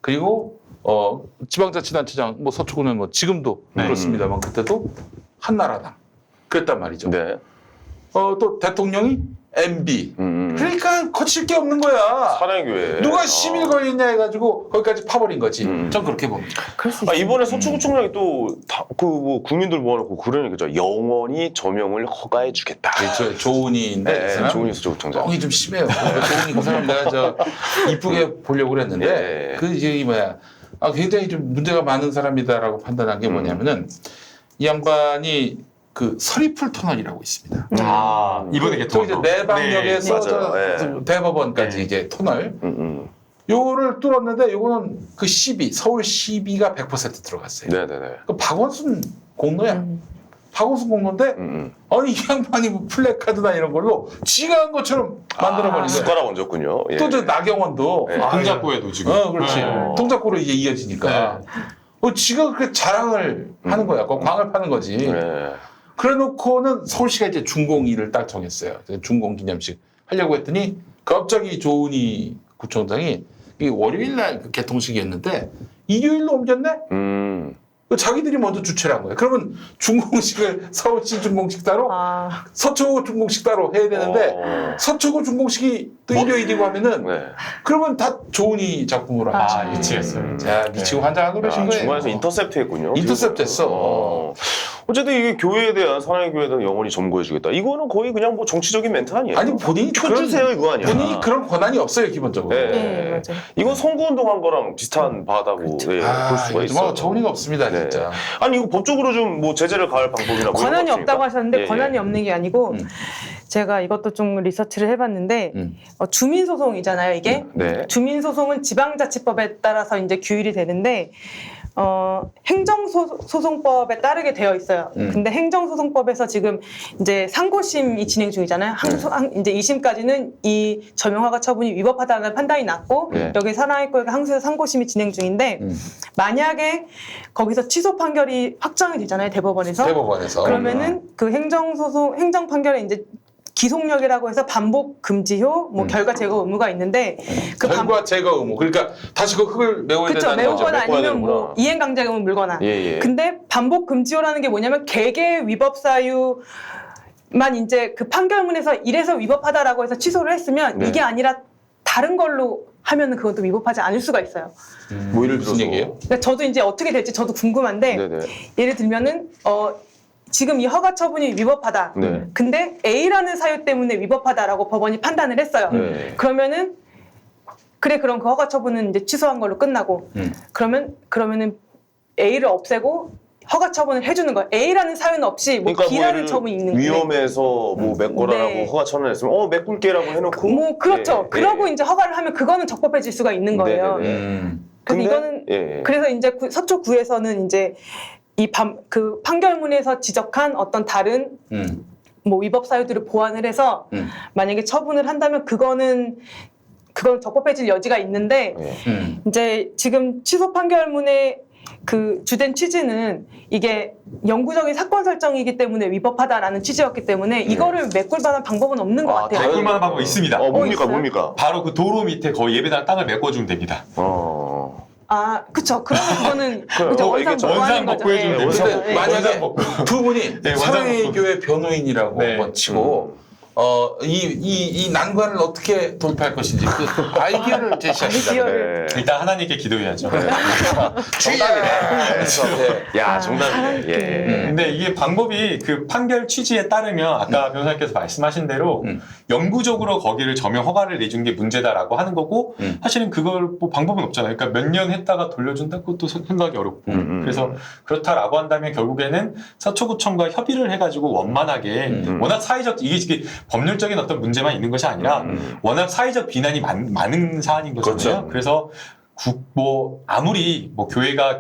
그리고 지방자치단체장 뭐 서초구는 뭐 지금도 그렇습니다만 그때도 한나라당 그랬단 말이죠. 네. 또 대통령이 MB. 그러니까 거칠 게 없는 거야. 사랑의 교회. 누가 시민 걸렸냐 해가지고 거기까지 파버린 거지. 전 그렇게 봅니다. 그럴 수 아, 있어요. 이번에 서초구청장이 또 그 뭐 국민들 모아놓고 그러는 거죠. 영원히 점용을 허가해주겠다. 저 조은이인데 그 네, 사람 조은희 서초구청장. 뻥이 좀 심해요. 조은이 그 사람 내가 이쁘게 보려고 그랬는데 예. 그 이제 뭐야 굉장히 좀 문제가 많은 사람이다라고 판단한 게 뭐냐면은 이 양반이 그 서리풀 터널이라고 있습니다. 아, 이번에 또 이제 개통도. 내방역에서 네, 맞아요. 저 대법원까지 네. 이제 터널 요거를 뚫었는데 요거는 그 시비 서울 시비가 100% 들어갔어요. 네네네. 그 박원순 공로야. 박원순 공로인데 아니 이 양반이 뭐 플래카드나 이런 걸로 지가 한 것처럼 만들어버린 거야. 숟가락 얹었군요. 예. 또 저 나경원도 네. 동작구에도 지금. 그렇지. 네. 동작구로 이제 이어지니까. 지가 그렇게 자랑을 하는 거야. 광을 파는 거지. 네. 그래 놓고는 서울시가 이제 준공일을 딱 정했어요. 준공 기념식 하려고 했더니 갑자기 조은희 구청장이 이게 월요일 날 개통식이었는데 일요일로 옮겼네? 자기들이 먼저 주최를 한 거예요. 그러면 중공식을 서울시 중공식 따로 서초구 중공식 따로 해야 되는데 서초구 중공식이 또 일요일이고 하면은 그러면 다 조은이 작품으로 하지. 미치겠어요. 자, 미치고 환장한 노릇인 거예요. 중간에서 인터셉트 했군요. 인터셉트 했어. 어쨌든 이게 교회에 대한 사랑의 교회에 대한 영원히 점거해주겠다. 이거는 거의 그냥 뭐 정치적인 멘트 아니에요? 아니 본인이 켜주세요 이거 아니야? 본인이 그런 권한이 없어요 기본적으로. 네. 맞아요. 이건 선거운동한 거랑 비슷한 바다고 볼 수가 있어요. 뭐 정의가 없습니다 진짜. 아니 이거 법적으로 좀 뭐 제재를 가할 방법이나 뭐 권한이 이런 거 없다고 없습니까? 하셨는데 권한이 없는 게 아니고 제가 이것도 좀 리서치를 해봤는데 주민소송이잖아요 이게. 네. 주민소송은 지방자치법에 따라서 이제 규율이 되는데 행정소송법에 따르게 되어 있어요. 근데 행정소송법에서 지금 이제 상고심이 진행 중이잖아요. 이제 2심까지는 이 저명허가 처분이 위법하다는 판단이 났고 여기 사랑의 교회가 항소해서 상고심이 진행 중인데 만약에 거기서 취소 판결이 확정이 되잖아요. 대법원에서. 그러면은 그 행정 판결에 이제 기속력이라고 해서 반복 금지효, 뭐 결과 제거 의무가 있는데 그 결과 제거 의무. 그러니까 다시 그 흙을 메워야 그쵸, 된다는 거죠. 메우거나 아니면 뭐 이행 강제금을 물거나. 근데 반복 금지효라는 게 뭐냐면 개개 위법 사유만 이제 그 판결문에서 이래서 위법하다라고 해서 취소를 했으면 이게 아니라 다른 걸로 하면은 그것도 위법하지 않을 수가 있어요. 뭐 예를 무슨 들어서 얘기예요? 그러니까 저도 이제 어떻게 될지 저도 궁금한데 예를 들면은 지금 이 허가 처분이 위법하다. 근데 A라는 사유 때문에 위법하다라고 법원이 판단을 했어요. 그러면은 그럼 그 허가 처분은 이제 취소한 걸로 끝나고 그러면은 A를 없애고 허가 처분을 해주는 거예요. A라는 사유는 없이 뭐 그러니까 B라는 처분이 있는 거예요. 위험해서 뭐 메꿔라라고 허가 처분했으면 메꿀게라고 해놓고 뭐 그렇죠. 그러고 이제 허가를 하면 그거는 적법해질 수가 있는 거예요. 그래서 이거는 그래서 이제 서초구에서는 이제 그 판결문에서 지적한 어떤 다른 뭐 위법 사유들을 보완을 해서 만약에 처분을 한다면 그건 적법해질 여지가 있는데 이제 지금 취소 판결문의 그 주된 취지는 이게 영구적인 사건 설정이기 때문에 위법하다라는 취지였기 때문에 이거를 메꿀 만한 방법은 없는 것 같아요. 메꿀 만한 방법이 있습니다. 뭡니까? 바로 그 도로 밑에 거의 예배당 땅을 메꿔주면 됩니다. 그쵸. 그러면 그거는 원상 복구해주면 돼요. 근데 만약에 두 분이 사랑의 교회 변호인이라고 한번 치고 이 난관을 어떻게 돌파할 것인지 그 아이디어를 제시하시잖아요. 일단 하나님께 기도해야죠. 정답이네. 야, 정답이네. 근데 이게 방법이 그 판결 취지에 따르면 아까 변호사님께서 말씀하신 대로 영구적으로 거기를 점용 허가를 내준 게 문제다라고 하는 거고 사실은 그걸 뭐 방법은 없잖아요. 그러니까 몇 년 했다가 돌려준다 그것도 생각이 어렵고 그래서 그렇다라고 한다면 결국에는 서초구청과 협의를 해가지고 원만하게 워낙 사회적 이게 법률적인 어떤 문제만 있는 것이 아니라 워낙 사회적 비난이 많은 사안인 거잖아요. 그래서 아무리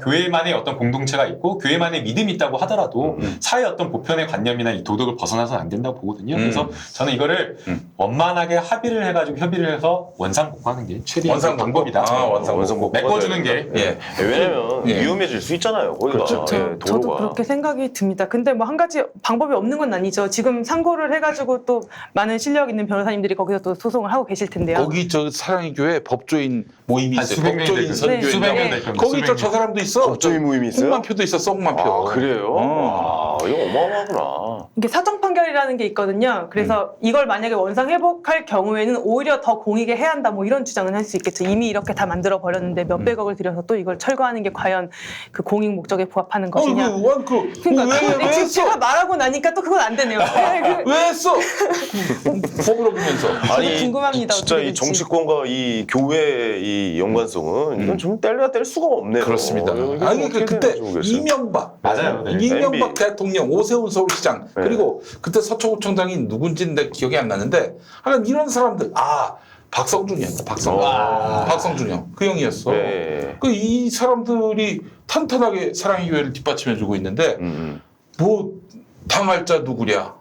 교회만의 어떤 공동체가 있고 교회만의 믿음이 있다고 하더라도 사회 어떤 보편의 관념이나 이 도덕을 벗어나서는 안 된다고 보거든요. 그래서 저는 이거를 원만하게 협의를 해서 원상복구하는 게 최대한 방법이다. 원상복구 메꿔주는 게. 왜냐면 위험해질 수 있잖아요. 거기가. 저도 그렇게 생각이 듭니다. 근데 뭐 한 가지 방법이 없는 건 아니죠. 지금 상고를 해가지고 또 많은 실력 있는 변호사님들이 거기서 또 소송을 하고 계실 텐데요. 거기 사랑의 교회 법조인 모임이 있어요. 수백 명이 법조인 선교인. 수백 명 될 겁니다. 거기 저 사람도 있어. 법조인 모임이 있어요? 송만표도 있어. 송만표. 그래요? 이거 어마어마하구나. 이게 사정 판결이라는 게 있거든요. 그래서 이걸 만약에 원상 회복할 경우에는 오히려 더 공익에 해한다 뭐 이런 주장은 할 수 있겠죠. 이미 이렇게 다 만들어 버렸는데 몇백억을 들여서 또 이걸 철거하는 게 과연 그 공익 목적에 부합하는 것이냐. 그러니까 지금 제가 말하고 나니까 또 그건 안 되네요. 왜 했어? 법을 어기면서. 아니 궁금합니다. 진짜 이 정치권과 이 교회의 이 연관성은 이건 좀 뗄 수가 없네요. 그렇습니다. 아니 그때 이명박 맞아요. 이명박 대통령, 오세훈 서울시장 그리고 그때 서초구청장이 누군지 내 기억이 안 나는데 하여간 이런 사람들 박성준이었다. 박성준 형. 그 형이었어. 이 사람들이 탄탄하게 사랑의 교회를 뒷받침해주고 있는데 뭐 당할 자 누구랴?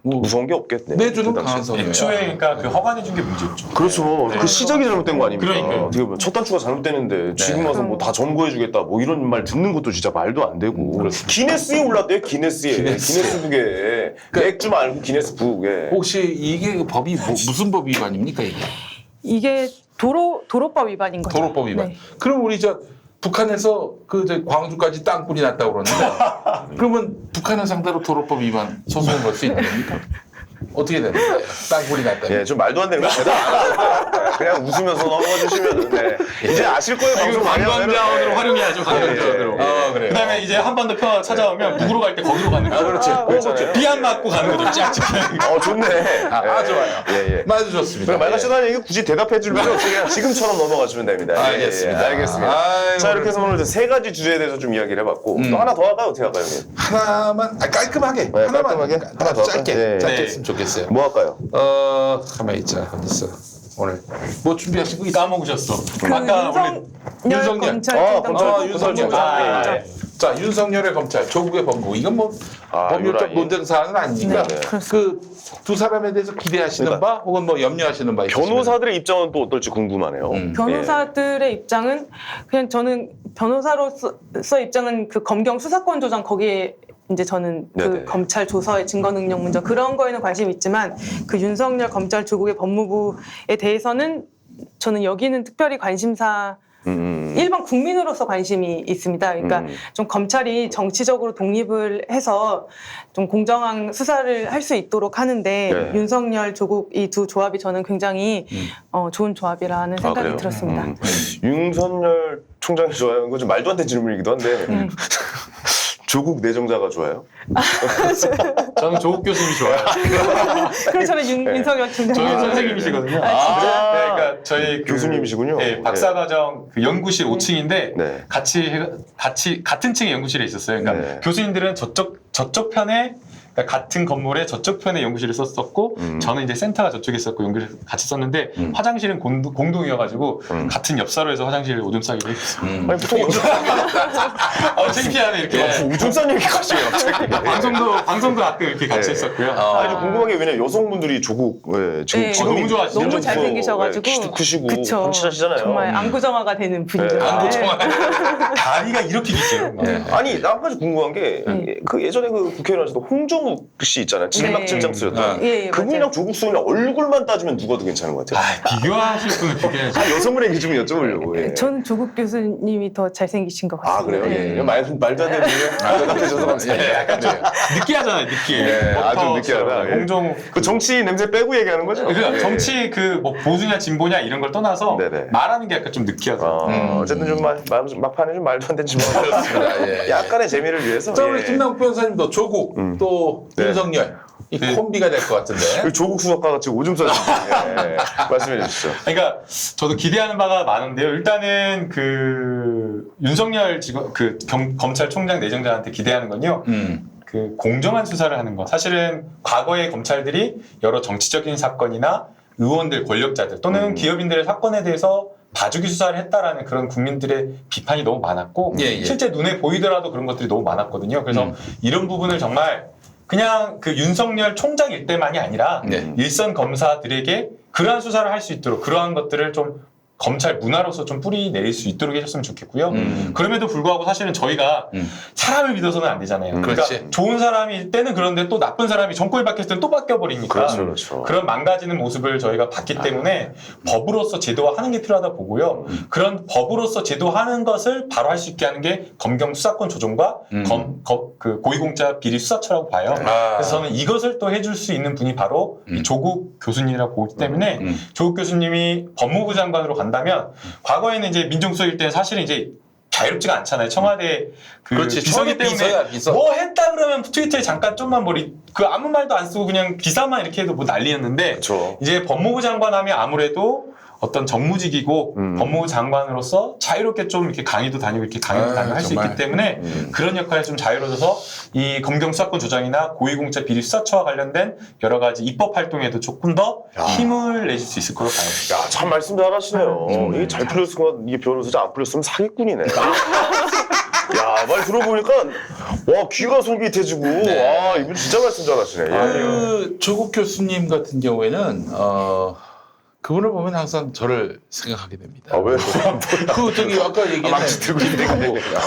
뭐 무서운 게 없겠네. 내주는 가능성이. 애초에 그러니까 그 허가 내준 게 문제였죠. 그렇죠. 그 시작이 잘못된 거 아닙니까? 그러니까요. 어떻게 보면 첫 단추가 잘못되는데 지금 와서 뭐 다 점거해주겠다 뭐 이런 말 듣는 것도 진짜 말도 안 되고. 기네스에 올랐대요. 기네스에. 기네스북에. 맥주 말고 기네스북에. 혹시 이게 법이 무슨 법 위반입니까 이게? 이게 도로법 위반인 거죠. 도로법 위반. 네. 그럼 우리 북한에서 광주까지 땅굴이 났다고 그러는데 그러면 북한을 상대로 도로법 위반 소송을 걸 수 있는 겁니까? 어떻게 되는 거예요? 땅굴이 났다. 예, 좀 말도 안 되는 거 대답 안 하고 그냥 웃으면서 넘어가 주시면 네. 이제 아실 거예요. 방송 많이 하면은. 관광자원으로 활용해야죠. 관광자원으로. 그래요. 그다음에 이제 한 번 더 편 찾아오면 북으로 갈 때 거기로 가는 거죠. 그렇지. 그렇죠. 비안 맞고 가는 거죠. 쫙쫙. 좋네. 좋아요. 예. 아주 좋습니다. 말 같지도 않은 얘기 굳이 대답해 줄 필요 없이 그냥 지금처럼 넘어가시면 됩니다. 예, 알겠습니다. 알겠습니다. 아이고, 자, 이렇게 해서 오늘 세 가지 주제에 대해서 좀 이야기를 해봤고 또 하나 더 할까요? 어떻게 할까요? 형님? 하나만 깔끔하게 하나만 깔끔하게? 하나 더 짧게 할까요? 짧게 네. 했으면 좋겠어요. 뭐 할까요? 가만히 있자. 어디 있어? 오늘 뭐 준비하신 거 있어? 까먹으셨어. 그 아까 원래 윤석열 검찰총장 윤석열. 자, 윤석열의 검찰, 조국의 법무부. 이건 뭐 법률적 요라이. 논쟁 사안은 아니니까 네, 그 두 사람에 대해서 기대하시는 그러니까 바 혹은 뭐 염려하시는 바 있으시면 변호사들의 입장은 또 어떨지 궁금하네요. 변호사들의 입장은 그냥 저는 변호사로서 입장은 그 검경 수사권 조정 거기에 이제 저는 그 네네. 검찰 조서의 증거 능력 문제 그런 거에는 관심이 있지만 그 윤석열 검찰 조국의 법무부에 대해서는 저는 여기는 특별히 관심사 일반 국민으로서 관심이 있습니다. 그러니까 좀 검찰이 정치적으로 독립을 해서 좀 공정한 수사를 할 수 있도록 하는데 네. 윤석열, 조국 이 두 조합이 저는 굉장히 좋은 조합이라는 생각이 그래요? 들었습니다. 윤석열 총장이 좋아요? 이거 좀 말도 안 되는 질문이기도 한데 조국 내정자가 좋아요? 저는 조국 교수님이 좋아요. 그럼 저는 윤석열 총장. 저희 선생님이시거든요. 아, 진짜? 네, 그러니까 저희 교수님이시군요. 네, 박사과정 그 연구실 5층인데 네. 같이 같은 층에 연구실에 있었어요. 그러니까 네. 교수님들은 저쪽 편에 그러니까 같은 건물에 저쪽 편에 연구실을 썼었고 저는 이제 센터가 저쪽에 있었고 연구실 같이 썼는데 화장실은 공동이어가지고 같은 옆사로에서 화장실 오줌 싸기도 했어요. 아니 보통 오줌 창피하네 이렇게. 오줌 싼 얘기까지 해요 갑자기. 방송도 가끔 이렇게 같이 네. 했었고요. 아니 좀 궁금한 게 왜냐면 여성분들이 조국 지금 네. 너무 좋아하시죠. 너무 잘생기셔가지고 키도 크시고 그쵸. 펀치하시잖아요. 정말 안구정화가 되는 분이죠. 네. 안구정화. 다리가 이렇게 길어요. 아니 나 한 가지 궁금한 게 그 예전에 그 국회의원에서도 홍정욱 씨 있잖아요. 찔막찔장 쓰였던 예, 그분이랑 맞아요. 조국 수이랑 얼굴만 따지면 누가 더 괜찮은 것 같아요? 비교하실 분은 비교해야죠. 여성분의 얘기 좀 여쭤보려고. 예. 저는 조국 교수님이 더 잘생기신 것 같습니다. 그래요? 네. 예. 말도 안 되는 얘기 대답해줘서 감사합니다. 약간 좀 느끼하잖아요, 느끼해. 아주 느끼하다. 예. 홍정욱. 그 정치 냄새 빼고 얘기하는 거죠? 그러니까 예. 정치 그 뭐 보수냐 진보냐 이런 걸 떠나서 네네. 말하는 게 약간 좀 느끼하죠. 어쨌든 좀 막판에 좀 말도 안 되는 질문. 그렇습니다. 예. 약간의 재미를 위해서. 자, 우리 예. 김남국 변호사님도 조국 또 네. 윤석열 이 콤비가 될 것 같은데. 그 조국 수석과 같이 오줌 싸주는데 말씀해 주시죠. 그러니까 저도 기대하는 바가 많은데요. 일단은 그 윤석열 검찰총장 내정자한테 기대하는 건요. 그 공정한 수사를 하는 것. 사실은 과거의 검찰들이 여러 정치적인 사건이나 의원들, 권력자들 또는 기업인들의 사건에 대해서 봐주기 수사를 했다라는 그런 국민들의 비판이 너무 많았고 예. 실제 눈에 보이더라도 그런 것들이 너무 많았거든요. 그래서 이런 부분을 정말 그냥 그 윤석열 총장일 때만이 아니라 네. 일선 검사들에게 그러한 수사를 할 수 있도록 그러한 것들을 좀 검찰 문화로서 좀 뿌리 내릴 수 있도록 해줬으면 좋겠고요. 그럼에도 불구하고 사실은 저희가 사람을 믿어서는 안 되잖아요. 그러니까 그렇지. 좋은 사람일 때는 그런데 또 나쁜 사람이 정권이 바뀌었을 때는 또 바뀌어버리니까 그렇죠. 그런 망가지는 모습을 저희가 봤기 때문에 법으로서 제도화하는 게 필요하다 보고요. 그런 법으로서 제도화하는 것을 바로 할 수 있게 하는 게 검경 수사권 조정과 그 고위공자 비리 수사처라고 봐요. 그래서 저는 이것을 또 해줄 수 있는 분이 바로 이 조국 교수님이라고 보기 때문에 조국 교수님이 법무부 장관으로 간다면 과거에는 이제 민정수석일 때는 사실은 이제 자유롭지가 않잖아요. 청와대 그 그렇지. 비서기 때문에 비서야, 비서. 뭐 했다 그러면 트위터에 잠깐 좀만 그 아무 말도 안 쓰고 그냥 기사만 이렇게 해도 뭐 난리였는데 그렇죠. 이제 법무부 장관 하면 아무래도 어떤 정무직이고 법무부 장관으로서 자유롭게 좀 이렇게 강의도 다니고 이렇게 강의도 다니고 할 수 정말. 있기 때문에 그런 역할이 좀 자유로워져서 이 검경 수사권 조정이나 고위공자 비리 수사처와 관련된 여러 가지 입법 활동에도 조금 더 힘을 내줄 수 있을 거로 봐요. 야, 참 말씀 잘하시네요. 이게 잘 풀렸으면 이게 변호사지 안 풀렸으면 사기꾼이네. 야, 말 들어보니까 와 귀가 솔깃해지고 와 이분 진짜 말씀 잘하시네. 예. 그 조국 교수님 같은 경우에는 그분을 보면 항상 저를 생각하게 됩니다. 아 왜? 그 저기 아까 얘기했던 망치 들고 있는 거.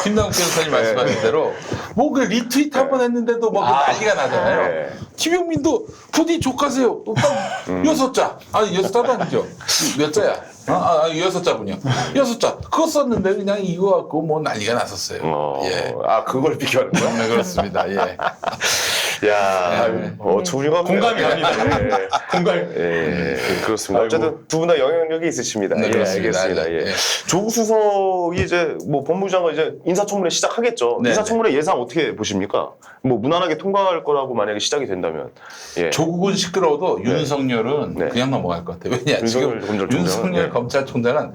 김남국 변호사님 말씀하신 대로 뭐 그 리트윗 한 번 했는데도 뭐 그 난리가 나잖아요. 네. 김용민도 부디 족하세요. 딱 6자. 아니 6자도 아니죠. 몇 자야? 여섯 자군요. 여섯 자. 그거 썼는데 그냥 이거 갖고 뭐 난리가 났었어요. 예. 그걸 비교하는 거야? 네, 그렇습니다. 예. 야, 조용하고 공감이 갑니다. 공감. 예, 그렇습니다. 어쨌든 두 분 다 영향력이 있으십니다. 네, 예, 그렇습니다. 알겠습니다. 예. 예. 조국 수석이 이제 뭐 법무장관 이제 인사청문회 시작하겠죠. 네, 인사청문회 예상 어떻게 보십니까? 뭐 무난하게 통과할 거라고 만약에 시작이 된다면. 예. 조국은 시끄러워도 네. 윤석열은 네. 그냥 넘어갈 것 같아요. 왜냐 윤석열 지금 검찰총장은, 윤석열 네. 검찰총장은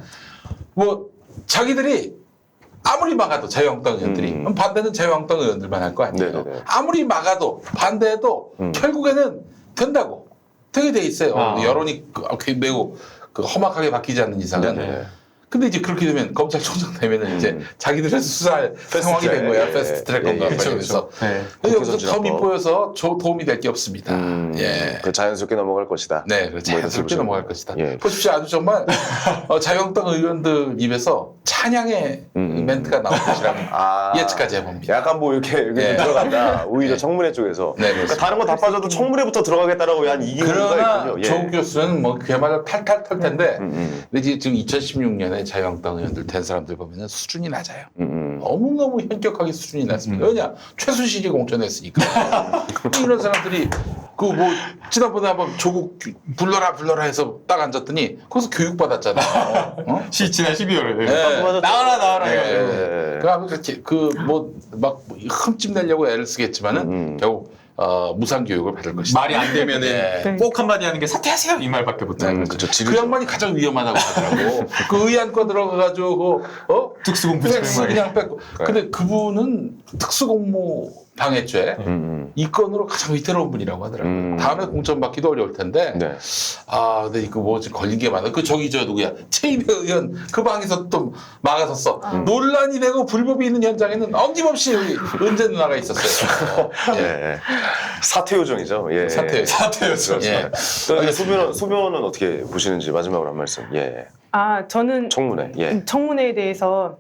뭐 자기들이 아무리 막아도 자유한국당 의원들이 그럼 반대는 자유한국당 의원들만 할 거 아니에요. 네네네. 아무리 막아도 반대해도 결국에는 된다고 되게 돼 있어요. 여론이 매우 험악하게 바뀌지 않는 이상은. 네네. 근데 이제 그렇게 되면 검찰총장 되면은 이제 자기들을 수사할 상황이 된 거야. 예, 패스트트랙 예, 건가 예, 그래서 네. 여기서 국회선진화법. 텀이 보여서 도움이 될 게 없습니다. 예. 그 자연스럽게 넘어갈 것이다. 네, 그렇죠. 자연스럽게 뭐 넘어갈 것이다. 예. 보십시오. 아주 정말 자유한국당 의원들 입에서 찬양의 멘트가 나올 것이라고 예측까지 해봅니다. 약간 뭐 이렇게 예. 들어간다. 오히려 예. 청문회 쪽에서. 네, 그러니까 다른 건 다 빠져도 청문회부터 들어가겠다라고 한 이유가 그러나 있군요. 예. 조국 교수는 뭐 그야말로 탈탈 털 텐데 근데 지금 2016년에 자유한국당 의원들 된 사람들 보면 수준이 낮아요. 너무너무 현격하게 수준이 낮습니다. 왜냐? 최순실이 공천했으니까. 이런 사람들이 그 뭐 지난번에 한번 조국 불러라 해서 딱 앉았더니 거기서 교육받았잖아. 지난 12월에. 네. 나와라. 네. 예. 그렇게 막 흠집 내려고 애를 쓰겠지만은 결국 무상 교육을 받을 것이다. 말이 안 되면은 네. 꼭 한마디 하는 게 사퇴하세요 이 말밖에 못하는 거죠. 그렇죠. 그 양반이 가장 위험하다고 하더라고. 그 의안과 들어가가지고 특수공부 팩스 말이야. 그냥 뺐고. 근데 그분은 특수공무 방해죄 이 건으로 가장 위태로운 분이라고 하더라고요. 다음에 공천 받기도 어려울 텐데. 네. 근데 이거 뭐 걸린 게 많아. 저기 누구야? 최이배 의원 그 방에서 또 막아섰어. 논란이 되고 불법이 있는 현장에는 어김없이 여기 은재 누나가 있었어요. 예. 사퇴 요정이죠. 예. 사퇴였어. 예. 또 소변은 어떻게 보시는지 마지막으로 한 말씀. 예. 저는 청문회. 예. 청문회에 대해서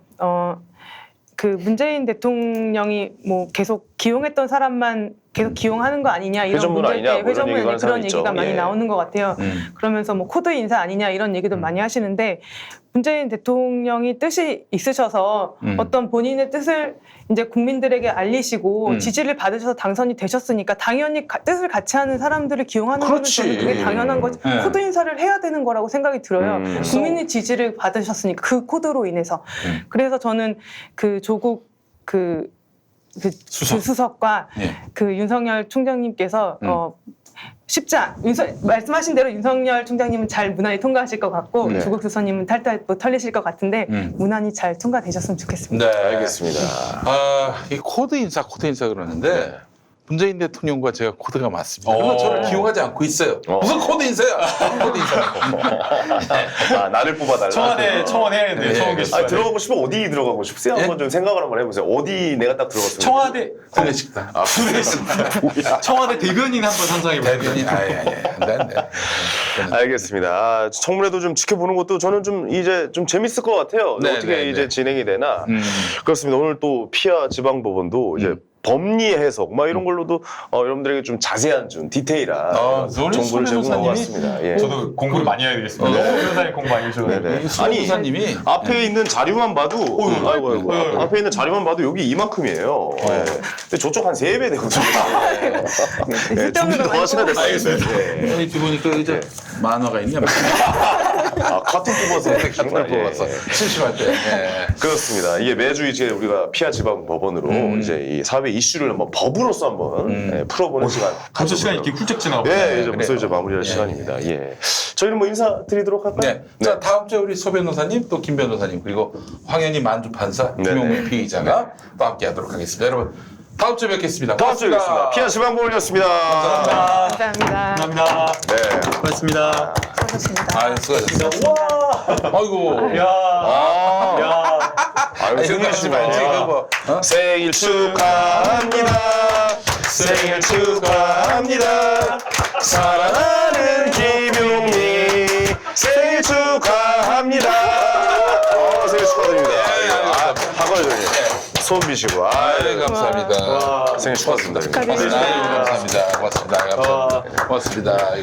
그 문재인 대통령이 뭐 계속 기용했던 사람만 계속 기용하는 거 아니냐 이런 회전문 문제 아니냐, 때 뭐 이런 회전문 얘기가 그런 있죠. 얘기가 많이 예. 나오는 것 같아요. 그러면서 뭐 코드 인사 아니냐 이런 얘기도 많이 하시는데 문재인 대통령이 뜻이 있으셔서 어떤 본인의 뜻을 이제 국민들에게 알리시고 지지를 받으셔서 당선이 되셨으니까 당연히 뜻을 같이 하는 사람들을 기용하는 거는 저는 그게 당연한 거지. 네. 코드 인사를 해야 되는 거라고 생각이 들어요. 국민의 지지를 받으셨으니까 그 코드로 인해서. 그래서 저는 그 조국 그 수석과 예. 그 윤석열 총장님께서 말씀하신 대로 윤석열 총장님은 잘 무난히 통과하실 것 같고 네. 조국 수석님은 탈탈 뭐 털리실 것 같은데 무난히 잘 통과되셨으면 좋겠습니다. 네, 알겠습니다. 이 코드 인사 그러는데 네. 문재인 대통령과 제가 코드가 맞습니다. 그러면 저를 기용하지 않고 있어요. 무슨 코드 인사야? 코드 인사라고. 나를 뽑아달라. 청와대 해야겠네요. 예, 청원 게시판. 들어가고 싶으면 어디 들어가고 싶으세요? 예? 한번 좀 생각을 한번 해보세요. 어디 내가 딱 들어갔으면. 청와대 구내식당. 청와대 대변인 한번 상상해보세요. 대변인 안 돼. 알겠습니다. 청문회도 좀 지켜보는 것도 저는 좀 이제 좀 재밌을 것 같아요. 네, 어떻게 네, 이제 네. 진행이 되나. 그렇습니다. 오늘 또 피아 지방법원도 이제 법리 해석 막 이런 걸로도 여러분들에게 좀 자세한 좀 디테일한 정보를 제공한 것 같습니다. 예. 저도 공부를 많이 해야 되겠습니다. 너무 변호사님 공부 많이 해주셔가지고. 네네. 아니 이사님이 앞에 있는 자료만 봐도 아이고. 앞에 있는 자료만 봐도 여기 이만큼이에요. 예. 근데 저쪽 한 3배 되거든요. 네, 준비 더 하셔야 될 것 같습니다. 여기 보니까 이제 만화가 있냐? 카툰 뽑아서 카툰을 뽑아서 심심할 때. 예. 그렇습니다. 이게 매주 이제 우리가 피아 지방 법원으로 이제 이 사회 이슈를 한번 법으로서 한번 풀어보는 시간. 벌써 시간이 이렇게 훌쩍 지나고. 예, 이제 그래요. 벌써 이제 마무리할 시간입니다. 예. 저희는 뭐 인사드리도록 할까요? 네. 자, 다음 주에 우리 소 변호사님, 또 김 변호사님, 그리고 황현희 만주 판사, 김용민 피의자가 또 함께 하도록 하겠습니다. 여러분, 다음 주에 뵙겠습니다. 다음 주에 뵙겠습니다. 피아 지방 법원이었습니다. 감사합니다. 감사합니다. 네. 고맙습니다. 수고하셨습니다. 수고하셨습니다. 와. 아이고. 야. 아. 야. 아유, 생일 축하합니다. 생일 축하합니다. 생일 축하합니다. 사랑하는 김용민 생일 축하합니다. 생일 축하드립니다. 학원장님 소원 비시고. 네, 감사합니다. 생일 축하드립니다. 축하드립니다. 감사합니다. 고맙습니다. 고맙습니다. 이거